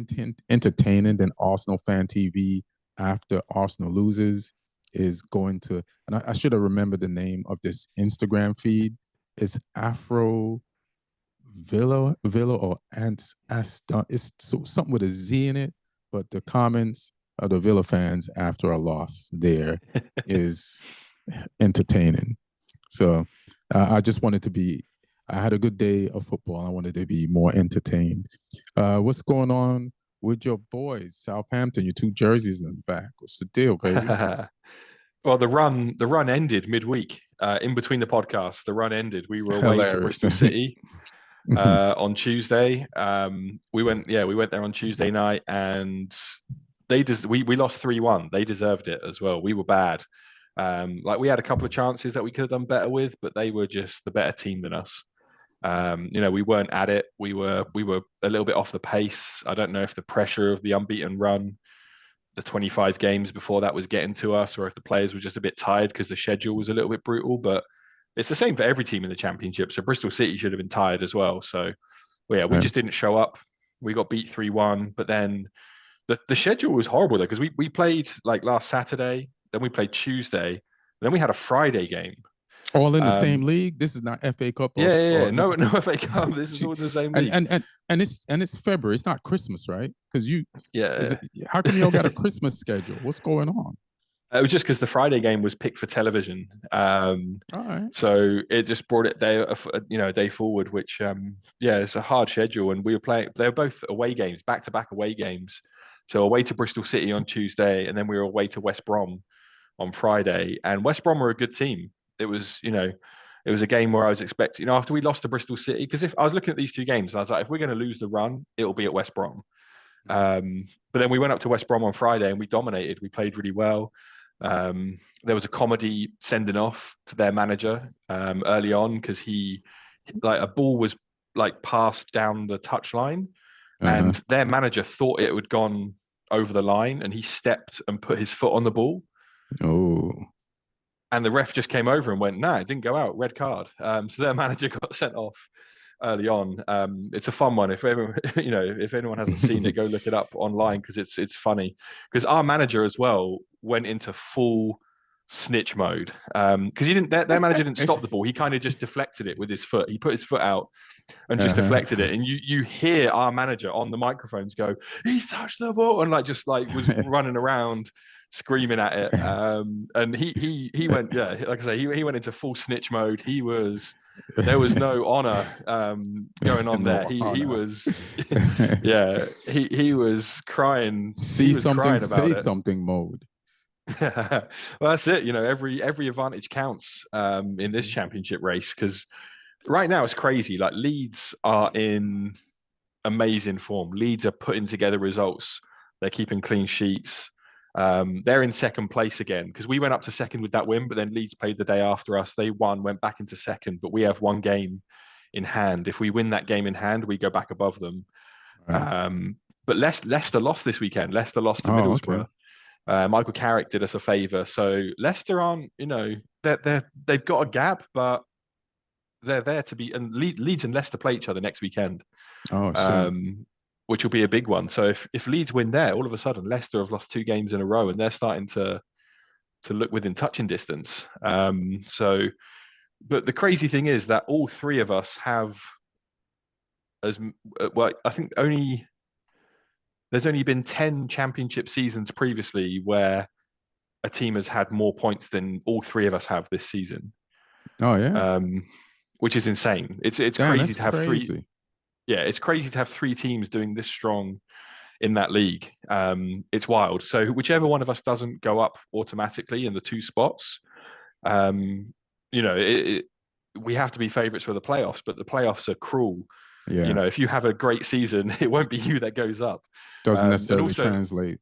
entertaining than Arsenal fan TV after Arsenal loses is going to, and I should have remembered the name of this Instagram feed. It's Afro Villa or Ants Aston. It's something with a Z in it, but the comments of the Villa fans after a loss there is entertaining. So I just wanted to be. I had a good day of football. I wanted to be more entertained. What's going on with your boys, Southampton? Your two jerseys in the back. What's the deal, baby? Well, the run ended midweek. In between the podcasts, the run ended. We were away to Hilarious. Bristol City on Tuesday. We went there on Tuesday night, and we lost 3-1. They deserved it as well. We were bad. Like we had a couple of chances that we could have done better with, but they were just the better team than us. We weren't at it. We were a little bit off the pace. I don't know if the pressure of the unbeaten run, the 25 games before that, was getting to us, or if the players were just a bit tired because the schedule was a little bit brutal. But it's the same for every team in the championship. So Bristol City should have been tired as well. So well, yeah, we Right. just didn't show up. We got beat 3-1. But then the schedule was horrible though, because we played like last Saturday, then we played Tuesday, then we had a Friday game. All in the same Um, league. This is not FA Cup yeah, yeah, yeah. or No, no FA Cup. This is all in the same and league. it's February. It's not Christmas, right? Because is Yeah. it, how come y'all got a Christmas schedule? What's going on? It was just because the Friday game was picked for television, All right. so it just brought it a day forward. Which, yeah, it's a hard schedule, and we were playing. They were both away games, back-to-back away games. So away to Bristol City on Tuesday, and then we were away to West Brom on Friday. And West Brom were a good team. It was a game where I was expecting, after we lost to Bristol City, because if I was looking at these two games, I was like, if we're going to lose the run, it'll be at West Brom. But then we went up to West Brom on Friday and we dominated. We played really well. There was a comedy sending off to their manager early on, because he, like, a ball was like passed down the touchline, Uh-huh. and their manager thought it had gone over the line, and he stepped and put his foot on the ball. Oh. and the ref just came over and went, "Nah, it didn't go out, red card." So their manager got sent off early on. It's a fun one. If everyone, if anyone hasn't seen it, go look it up online because it's funny. Because our manager as well went into full snitch mode. Because he didn't, their manager didn't stop the ball. He kind of just deflected it with his foot. He put his foot out and just deflected it. And you hear our manager on the microphones go, "He's touched the ball," and just was running around screaming at it. And he went, yeah, like I say, he went into full snitch mode. There was no honor going on there. He was yeah, he was crying. See something, crying say something mode. Well, that's it. Every advantage counts in this championship race, because right now it's crazy. Like, Leeds are in amazing form. Leeds are putting together results. They're keeping clean sheets. They're in second place again, because we went up to second with that win, but then Leeds played the day after us. They won, went back into second, but we have one game in hand. If we win that game in hand, we go back above them. Right. But Leicester lost this weekend. Leicester lost to Middlesbrough. Okay. Michael Carrick did us a favour. So Leicester aren't, they've got a gap, but they're there to be. And Leeds and Leicester play each other next weekend. Oh, sure. Which will be a big one. So if Leeds win there, all of a sudden Leicester have lost 2 games in a row, and they're starting to look within touching distance. But the crazy thing is that all 3 of us have well, I think there's only been 10 championship seasons previously where a team has had more points than all 3 of us have this season. Oh yeah. Which is insane. It's Damn, crazy to have crazy. 3. Yeah, it's crazy to have 3 teams doing this strong in that league. It's wild. So whichever one of us doesn't go up automatically in the 2 spots, we have to be favourites for the playoffs, but the playoffs are cruel. Yeah. If you have a great season, it won't be you that goes up. Doesn't necessarily translate.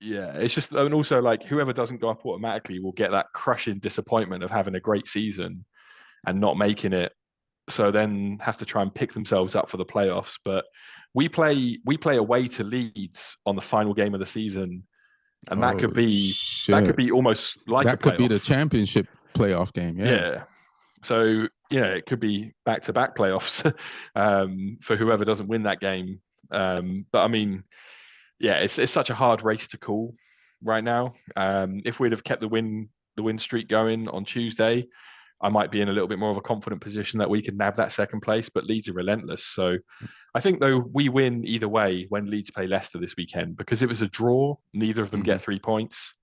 Yeah, it's just, and also, like, whoever doesn't go up automatically will get that crushing disappointment of having a great season and not making it. So then have to try and pick themselves up for the playoffs. But we play away to Leeds on the final game of the season, and that could be almost like that could be the championship playoff game. Yeah. So it could be back-to-back playoffs for whoever doesn't win that game. But I mean, yeah, it's such a hard race to call right now. If we'd have kept the win streak going on Tuesday, I might be in a little bit more of a confident position that we can nab that second place, but Leeds are relentless. So I think, though, we win either way when Leeds play Leicester this weekend, because if it's a draw, neither of them get 3 points.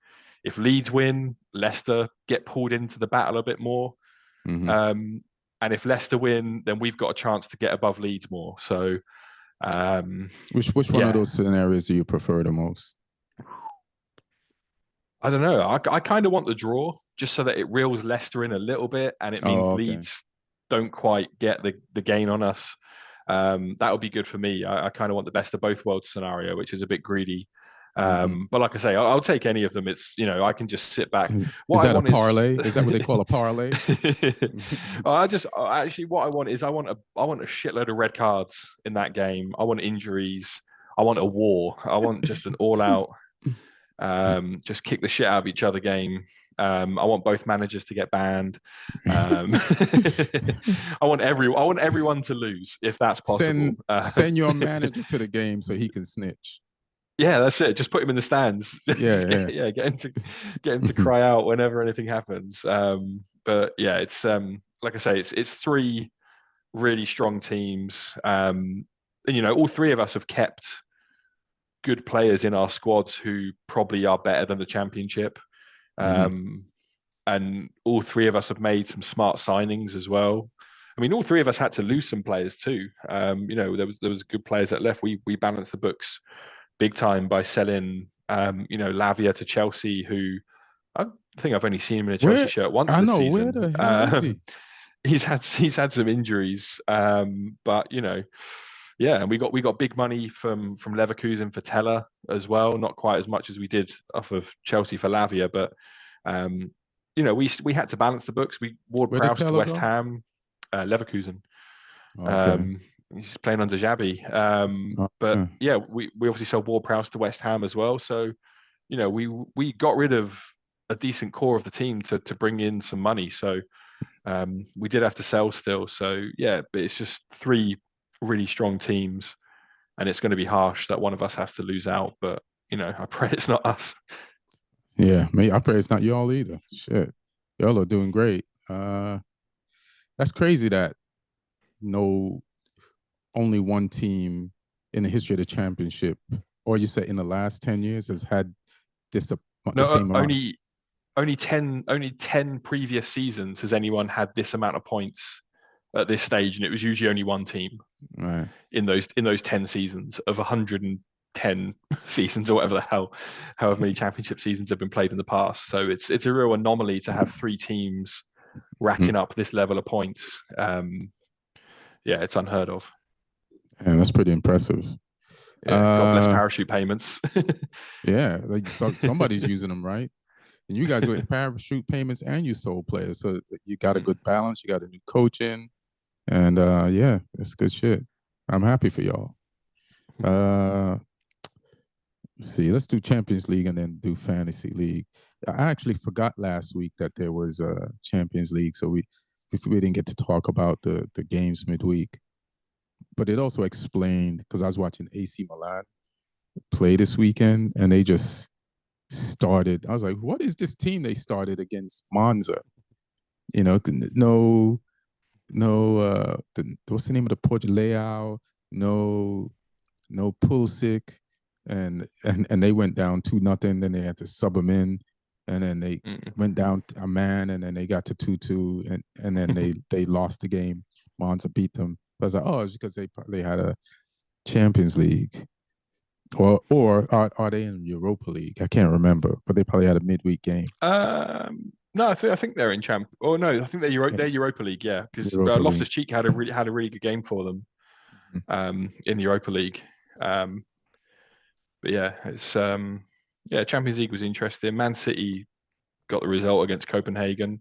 If Leeds win, Leicester get pulled into the battle a bit more. And if Leicester win, then we've got a chance to get above Leeds more. So which one of those scenarios do you prefer the most? I don't know. I kind of want the draw, just so that it reels Leicester in a little bit, and it means Leeds don't quite get the gain on us. That would be good for me. I kind of want the best of both worlds scenario, which is a bit greedy. But like I say, I'll take any of them. It's, I can just sit back. Is that a parlay? Is that what they call a parlay? Actually, what I want is I want a shitload of red cards in that game. I want injuries. I want a war. I want just an all-out, just kick the shit out of each other game. I want both managers to get banned. I want everyone to lose if that's possible. Send your manager to the game so he can snitch. Yeah, that's it. Just put him in the stands. Get him to cry out whenever anything happens. But yeah, it's like I say, it's 3 really strong teams. And all 3 of us have kept good players in our squads who probably are better than the Championship. And all 3 of us have made some smart signings as well. I mean, all 3 of us had to lose some players too. There was good players that left. We balanced the books big time by selling, Lavia to Chelsea, who I think I've only seen him in a Chelsea shirt once this season. Where the hell is he? He's had some injuries, but and we got big money from Leverkusen for Teller as well. Not quite as much as we did off of Chelsea for Lavia, but we had to balance the books. We Ward-Prowse to West Ham, Leverkusen. Okay. He's playing under Xabi. But we obviously sold Ward-Prowse to West Ham as well. So, we got rid of a decent core of the team to bring in some money. So we did have to sell still. So yeah, but it's just three really strong teams, and it's going to be harsh that one of us has to lose out. But I pray it's not us. Yeah, me. I pray it's not y'all either. Shit, y'all are doing great. That's crazy that no only one team in the history of the championship, or you say in the last 10 years, has had this the No, same amount. only ten previous seasons has anyone had this amount of points at this stage, and it was usually only one team Right. in those 10 seasons of 110 seasons or whatever the hell, however many championship seasons have been played in the past. So it's a real anomaly to have three teams racking up this level of points. Yeah, it's unheard of. And that's pretty impressive. Yeah, God bless Uh, parachute payments. yeah, like somebody's using them, right? And you guys with parachute payments and you sold players, so you got a good balance. You got a new coach in, and yeah, it's good shit. I'm happy for y'all. Uh, see, let's do Champions League and then do Fantasy League. I actually forgot last week that there was a Champions League, so we didn't get to talk about the games midweek. But it also explained because I was watching AC Milan play this weekend, and they just started. I was like, what is this team they started against Monza? No, no. What's the name of the Portugal Leao? No, no Pulisic, and they went down 2-0. Then they had to sub them in, and then they went down a man, and then they got to 2-2, and then they lost the game. Monza beat them. I was like, oh, it's because they probably had a Champions League. Or are they in Europa League? I can't remember, but they probably had a midweek game. No, I think they're in champ. Oh no, I think they're Europa League. Yeah, because Europa League. Loftus Cheek had a really good game for them in the Europa League. But yeah, it's yeah, Champions League was interesting. Man City got the result against Copenhagen.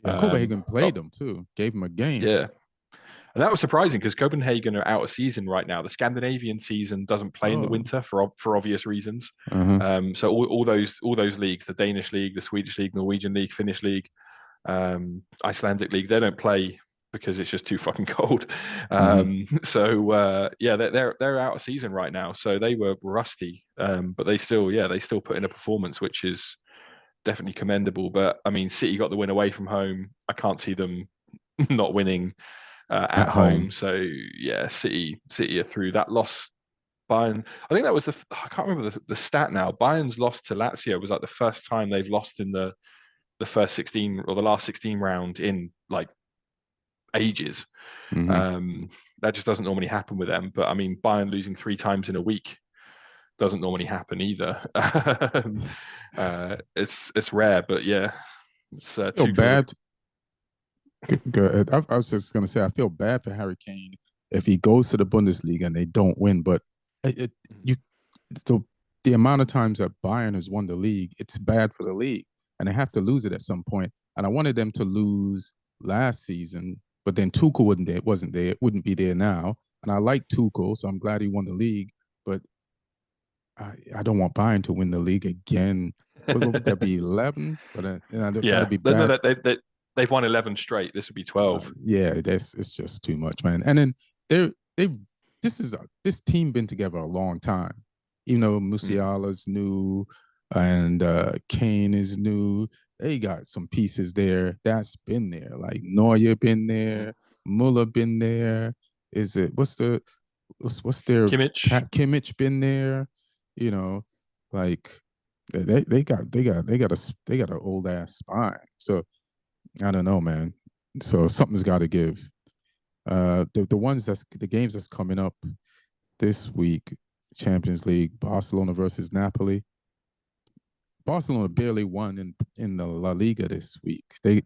Yeah, Copenhagen Oh, played them too. Gave them a game. yeah, and that was surprising because Copenhagen are out of season right now. The Scandinavian season doesn't play in the Oh. winter for obvious reasons. Uh-huh. So all those leagues, the Danish league, the Swedish league, Norwegian league, Finnish league, Icelandic league, they don't play because it's just too fucking cold. So yeah, they're out of season right now. So they were rusty, but they still put in a performance which is definitely commendable. But I mean, City got the win away from home. I can't see them not winning at At home. home. So yeah, City are through. That loss, Bayern. I think that was I can't remember the stat now. Bayern's loss to Lazio was like the first time they've lost in the first 16 or the last 16 round in like ages. Mm-hmm. That just doesn't normally happen with them. But I mean, Bayern losing three times in a week doesn't normally happen either. It's rare, but yeah, it's I feel too good. bad. Good. I was just gonna say I feel bad for Harry Kane if he goes to the Bundesliga and they don't win. But you the the amount of times that Bayern has won the league, it's bad for the league, and they have to lose it at some point. And I wanted them to lose last season, but then Tuchel wasn't there, wouldn't be there now. And I like Tuchel, so I'm glad he won the league. But I don't want Bayern to win the league again. What would that be, 11? But Yeah, that'd be no, bad. they've won 11 straight. This would be 12. Yeah, it's just too much, man. And then they this team been together a long time. Even though Musiala's new and Kane is new, they got some pieces there that's been there. Like Neuer been there, Muller been there. Is it what's their Kimmich. Kimmich been there? You know, like they got an old ass spine. So I don't know, man. So something's got to give. The games that's coming up this week, Champions League, Barcelona versus Napoli. Barcelona barely won in the La Liga this week. They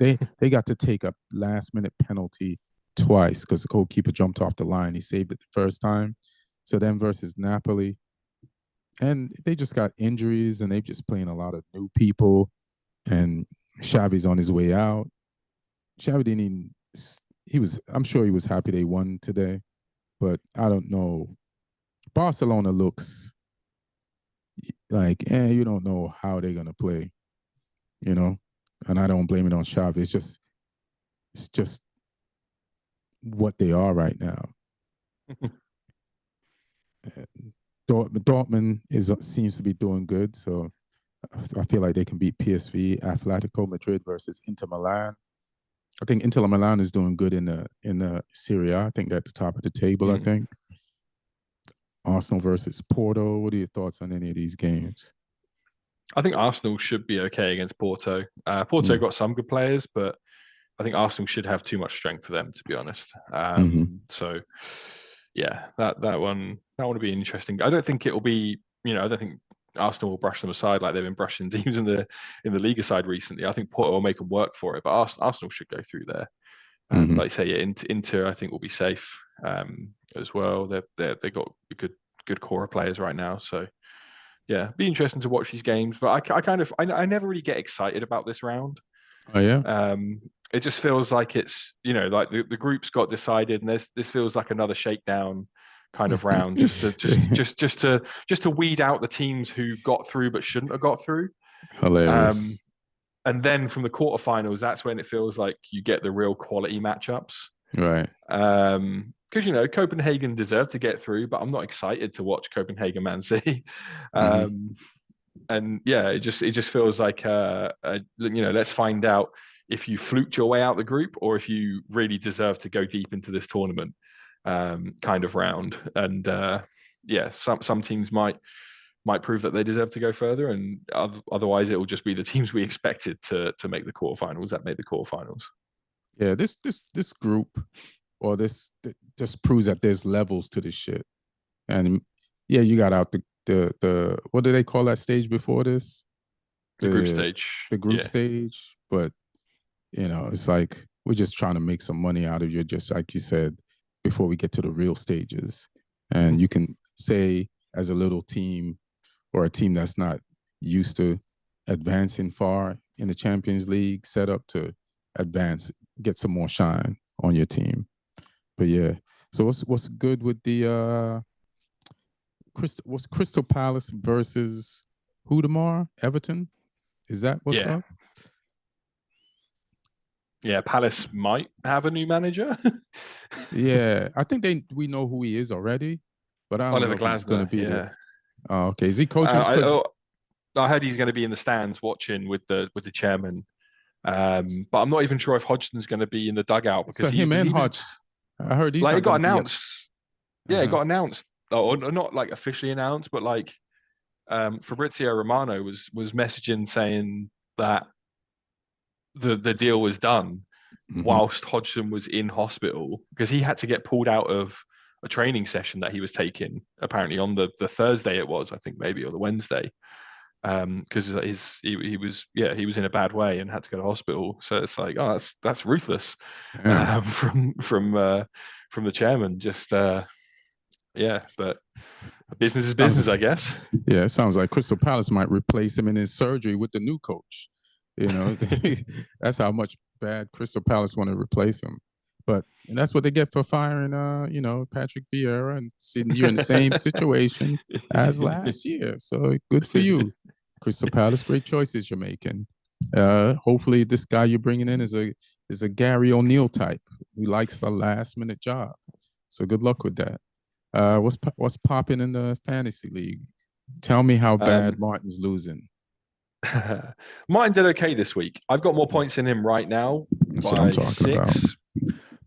got to take a last minute penalty twice because the goalkeeper jumped off the line. He saved it the first time. So then versus Napoli, and they just got injuries and they just playing a lot of new people. And Xavi's on his way out. Xavi didn't even. I'm sure he was happy they won today, but I don't know. Barcelona looks like, you don't know how they're gonna play. you know, and I don't blame it on Xavi. It's just what they are right now. Dortmund seems to be doing good, so I feel like they can beat PSV, Atletico Madrid versus Inter Milan. I think Inter Milan is doing good in the Serie A. I think they're at the top of the table. I think Arsenal versus Porto. What are your thoughts on any of these games? I think Arsenal should be okay against Porto. Porto got some good players, but I think Arsenal should have too much strength for them, to be honest. So yeah, that one will be interesting. I don't think it will be, I don't think Arsenal will brush them aside like they've been brushing teams in the Liga side recently. I think Porto will make them work for it, but Arsenal should go through there. Like you say, yeah, Inter I think will be safe as well. They've got a good core of players right now, so yeah, be interesting to watch these games. But I never really get excited about this round. Oh yeah. It just feels like it's like the groups got decided, and this feels like another shakedown kind of round, just to weed out the teams who got through but shouldn't have got through. Hilarious. And then from the quarterfinals, that's when it feels like you get the real quality matchups. Right. Because Copenhagen deserved to get through, but I'm not excited to watch Copenhagen Man City. And yeah, it just feels like let's find out if you fluked your way out the group or if you really deserve to go deep into this tournament kind of round. And yeah, some teams might prove that they deserve to go further, and otherwise it will just be the teams we expected to make the quarterfinals that made the quarterfinals. Yeah, this group or this just proves that there's levels to this shit. And yeah, you got out the what do they call that stage before this? The group stage. The group stage. But it's like we're just trying to make some money out of you, just like you said, before we get to the real stages. And you can say as a little team or a team that's not used to advancing far in the Champions League, set up to advance, get some more shine on your team. But yeah, so what's good with the what's Crystal Palace versus who tomorrow? Everton? Is that what's up? Yeah, Palace might have a new manager. Yeah, I think we know who he is already, but I don't know if he's going to be the. Oh, okay. Is he coaching? I heard he's going to be in the stands watching with the chairman, but I'm not even sure if Hodgson's going to be in the dugout because so him and Hodgson. I heard he's like not it got announced. Yeah, it got announced, or not like officially announced, but like Fabrizio Romano was messaging saying that the deal was done whilst Hodgson was in hospital because he had to get pulled out of a training session that he was taking apparently on the Thursday it was, I think maybe, or the Wednesday, because he was in a bad way and had to go to hospital. So it's like, oh, that's ruthless from the chairman. Just but business is business, I guess. Yeah, it sounds like Crystal Palace might replace him in his surgery with the new coach. That's how much bad Crystal Palace want to replace him. But that's what they get for firing, Patrick Vieira and sitting you in the same situation as last year. So good for you, Crystal Palace. Great choices you're making. Hopefully, this guy you're bringing in is a Gary O'Neill type who likes the last minute job. So good luck with that. What's popping in the fantasy league? Tell me how bad Martin's losing. Martin did okay this week. I've got more points in him right now. That's what I'm talking about.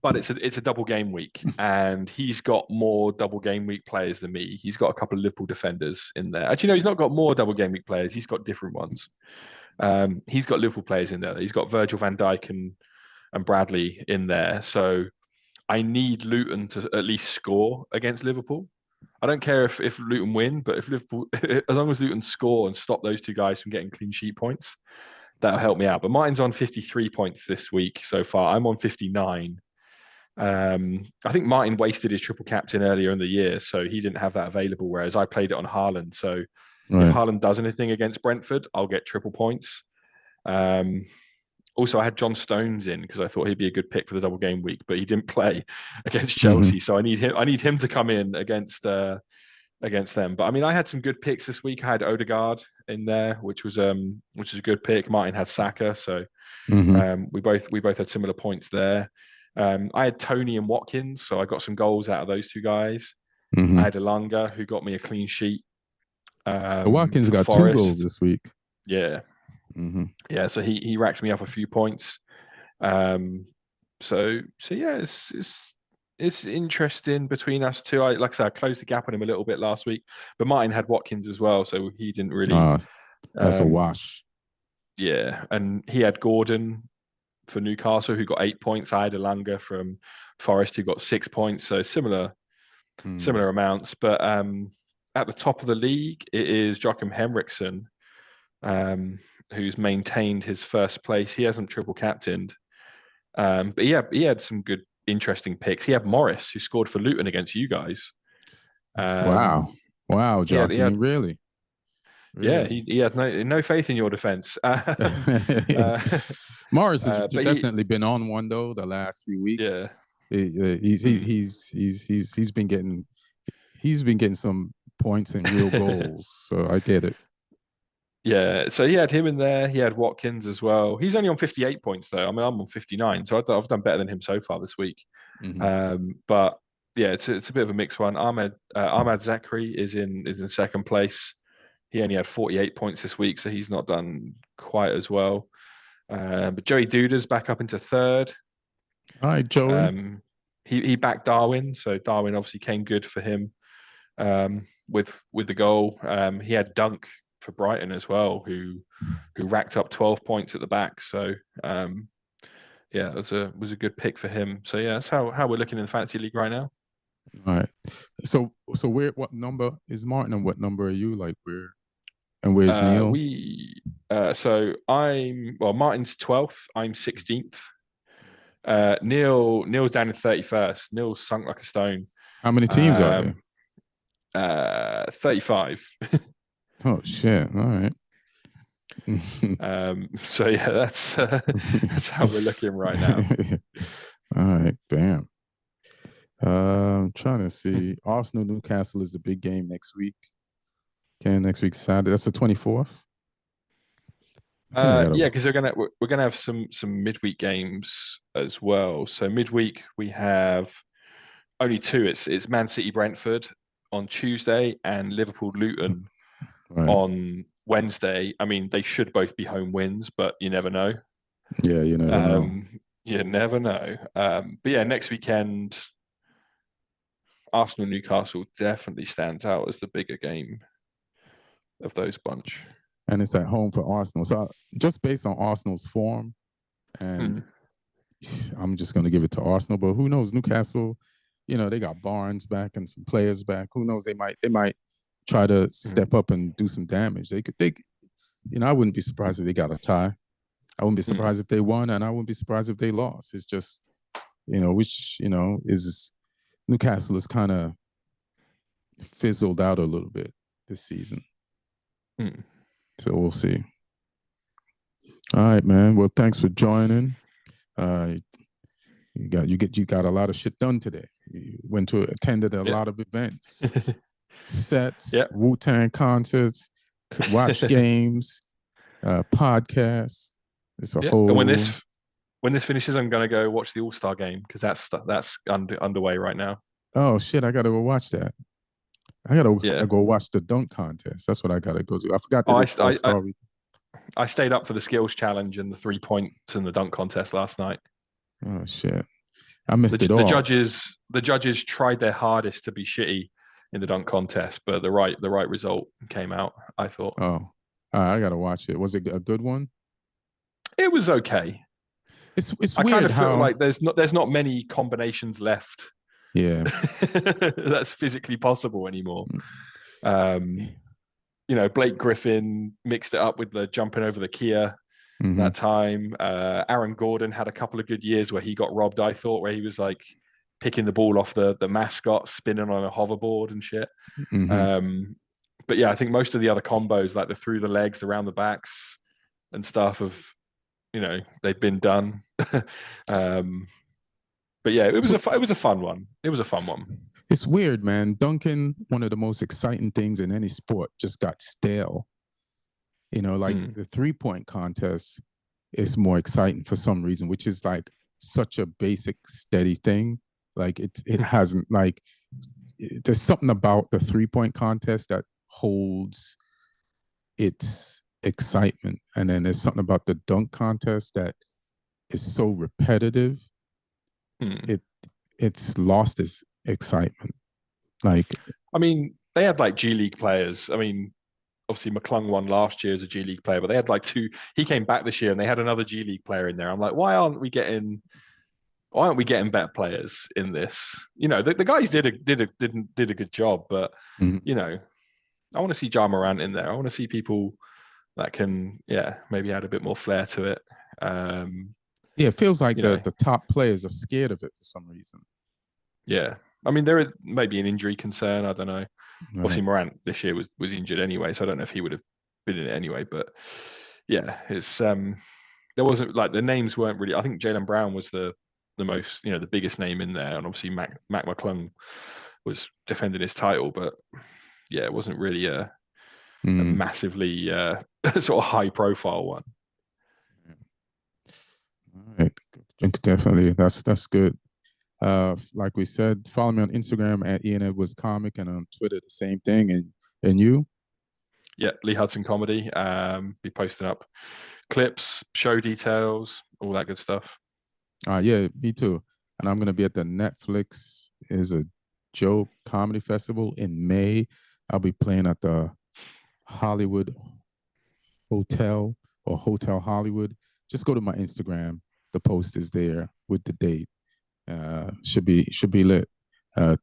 But it's a double game week, and he's got more double game week players than me. He's got a couple of Liverpool defenders in there. Actually, no, he's not got more double game week players. He's got different ones. He's got Liverpool players in there. He's got Virgil van Dijk and Bradley in there. So I need Luton to at least score against Liverpool. I don't care if Luton win, but if Liverpool, as long as Luton score and stop those two guys from getting clean sheet points, that'll help me out. But Martin's on 53 points this week so far. I'm on 59. I think Martin wasted his triple captain earlier in the year, so he didn't have that available, whereas I played it on Haaland. So if Haaland does anything against Brentford, I'll get triple points. Also, I had John Stones in because I thought he'd be a good pick for the double game week, but he didn't play against Chelsea. So I need him to come in against against them. But I mean, I had some good picks this week. I had Odegaard in there, which was a good pick. Martin had Saka, so Mm-hmm. we both had similar points there. I had Tony and Watkins, so I got some goals out of those two guys. I Mm-hmm. had Alanga, who got me a clean sheet Watkins for got 2 goals Forest. this week. Yeah, Mm-hmm. yeah. So he racked me up a few points. Um, so yeah, it's interesting between us two. Like I said, I closed the gap on him a little bit last week, but Martin had Watkins as well, so he didn't really. Uh, that's a Um, wash. yeah, and he had Gordon for Newcastle, who got 8 points. I had Alanga from Forest, who got 6 points. So Mm. similar amounts. But at the top of the league, it is Joachim Henriksen, um, who's maintained his first place. He hasn't triple captained, but he had some good, interesting picks. He had Morris, who scored for Luton against you guys. Wow. Um, Wow, he had Joaquin, really? yeah, Really? he had no faith in your defense. Uh, Morris has but he definitely been on one though the last few weeks. yeah. Mm. He's been getting some points and real goals. So I get it. Yeah, so he had him in there. He had Watkins as well. He's only on 58 points though. I mean, I'm on 59, so I've done better than him so far this week. Mm-hmm. But yeah, it's a bit of a mixed one. Ahmad Zakri is in second place. He only had 48 points this week, so he's not done quite as well. But Joey Duda's back up into third. All right, Joey. He backed Darwin, so Darwin obviously came good for him with the goal. He had Dunk for Brighton as well, who racked up 12 points at the back. So yeah, it was a good pick for him. So yeah, that's how we're looking in the fantasy league right now. All right. So what number is Martin and what number are you? Like where's Neil? So Martin's 12th, I'm 16th. Neil's down in 31st. Neil's sunk like a stone. How many teams are there? Um, 35. Oh shit. All right. So yeah, that's how we're looking right now. All right, damn. I'm trying to see. Arsenal Newcastle is the big game next week. Okay, next week Saturday. That's the 24th. I think I got Yeah, to. because we're gonna have some midweek games as well. So midweek we have only two. It's Man City Brentford on Tuesday and Liverpool Luton Right. on Wednesday. I mean, they should both be home wins, but you never know. Yeah, you never know. You never know. But yeah, next weekend, Arsenal Newcastle definitely stands out as the bigger game of those bunch. And it's at home for Arsenal. So just based on Arsenal's form, and Mm. I'm just going to give it to Arsenal. But who knows? Newcastle, they got Barnes back and some players back. Who knows? They might try to step up and do some damage. I wouldn't be surprised if they got a tie. I wouldn't be Mm. surprised if they won, and I wouldn't be surprised if they lost. It's just, which is Newcastle is kind of fizzled out a little bit this season. Mm. So we'll see. All right, man. Well, thanks for joining. You got a lot of shit done today. You attended a Yeah. lot of events, sets, Yeah. Wu-Tang concerts, watch games, podcasts. It's a whole. And when this finishes, I'm gonna go watch the All-Star game because that's underway right now. Oh shit! I gotta go watch that. I gotta Yeah. go watch the dunk contest. That's what I gotta go do. I forgot that Oh, it's All-Star week. I stayed up for the skills challenge and the 3 points and the dunk contest last night. Oh shit! I missed it all. The judges tried their hardest to be shitty in the dunk contest, but the right result came out, I thought. Oh, I gotta watch it. Was it a good one? It was okay. It's I weird kind of feel how like there's not many combinations left. Yeah. That's physically possible anymore. Mm-hmm. Blake Griffin mixed it up with the jumping over the Kia that time. Aaron Gordon had a couple of good years where he got robbed, I thought, where he was like picking the ball off the mascot, spinning on a hoverboard and shit. Mm-hmm. But yeah, I think most of the other combos, like the through the legs, around the backs and stuff, they've been done. But yeah, it was a fun one. It was a fun one. It's weird, man. Duncan, one of the most exciting things in any sport, just got stale. Like Mm. the 3-point contest is more exciting for some reason, which is like such a basic, steady thing. Like it hasn't like there's something about the 3-point contest that holds its excitement, and then there's something about the dunk contest that is so repetitive. Mm. It it's lost its excitement. Like, I mean, they had like G League players. I mean, obviously McClung won last year as a G League player, but they had like two. He came back this year and they had another G League player in there. I'm like, why aren't we getting better players in this? The guys did a good job, but mm, you know, I want to see Ja Morant in there. I want to see people that can, yeah, maybe add a bit more flair to it. Um, yeah, it feels like you the know, the top players are scared of it for some reason. yeah. I mean, there is maybe an injury concern. I don't know. Obviously, Right. Morant this year was injured anyway, so I don't know if he would have been in it anyway. But yeah, it's there wasn't like the names weren't really. I think Jaylen Brown was the most, the biggest name in there, and obviously Mac McClung was defending his title, but yeah, it wasn't really a Mm. massively sort of high profile one. All right. Definitely. That's good. Like we said, follow me on Instagram at Ian Edwards Comic, and on Twitter the same thing. And you? Yeah, Lee Hudson comedy. Be posting up clips, show details, all that good stuff. Yeah, me too. And I'm gonna be at the Netflix is a joke comedy festival in May. I'll be playing at the Hollywood Hotel or Hotel Hollywood. Just go to my Instagram. The post is there with the date. Should be lit.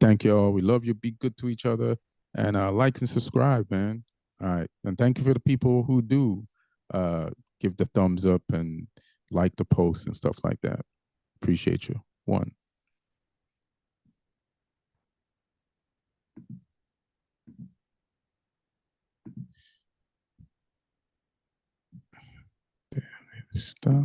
Thank you all. We love you. Be good to each other, and like and subscribe, man. All right, and thank you for the people who do uh, give the thumbs up and like the posts and stuff like that. Appreciate you. One. Damn it, stop.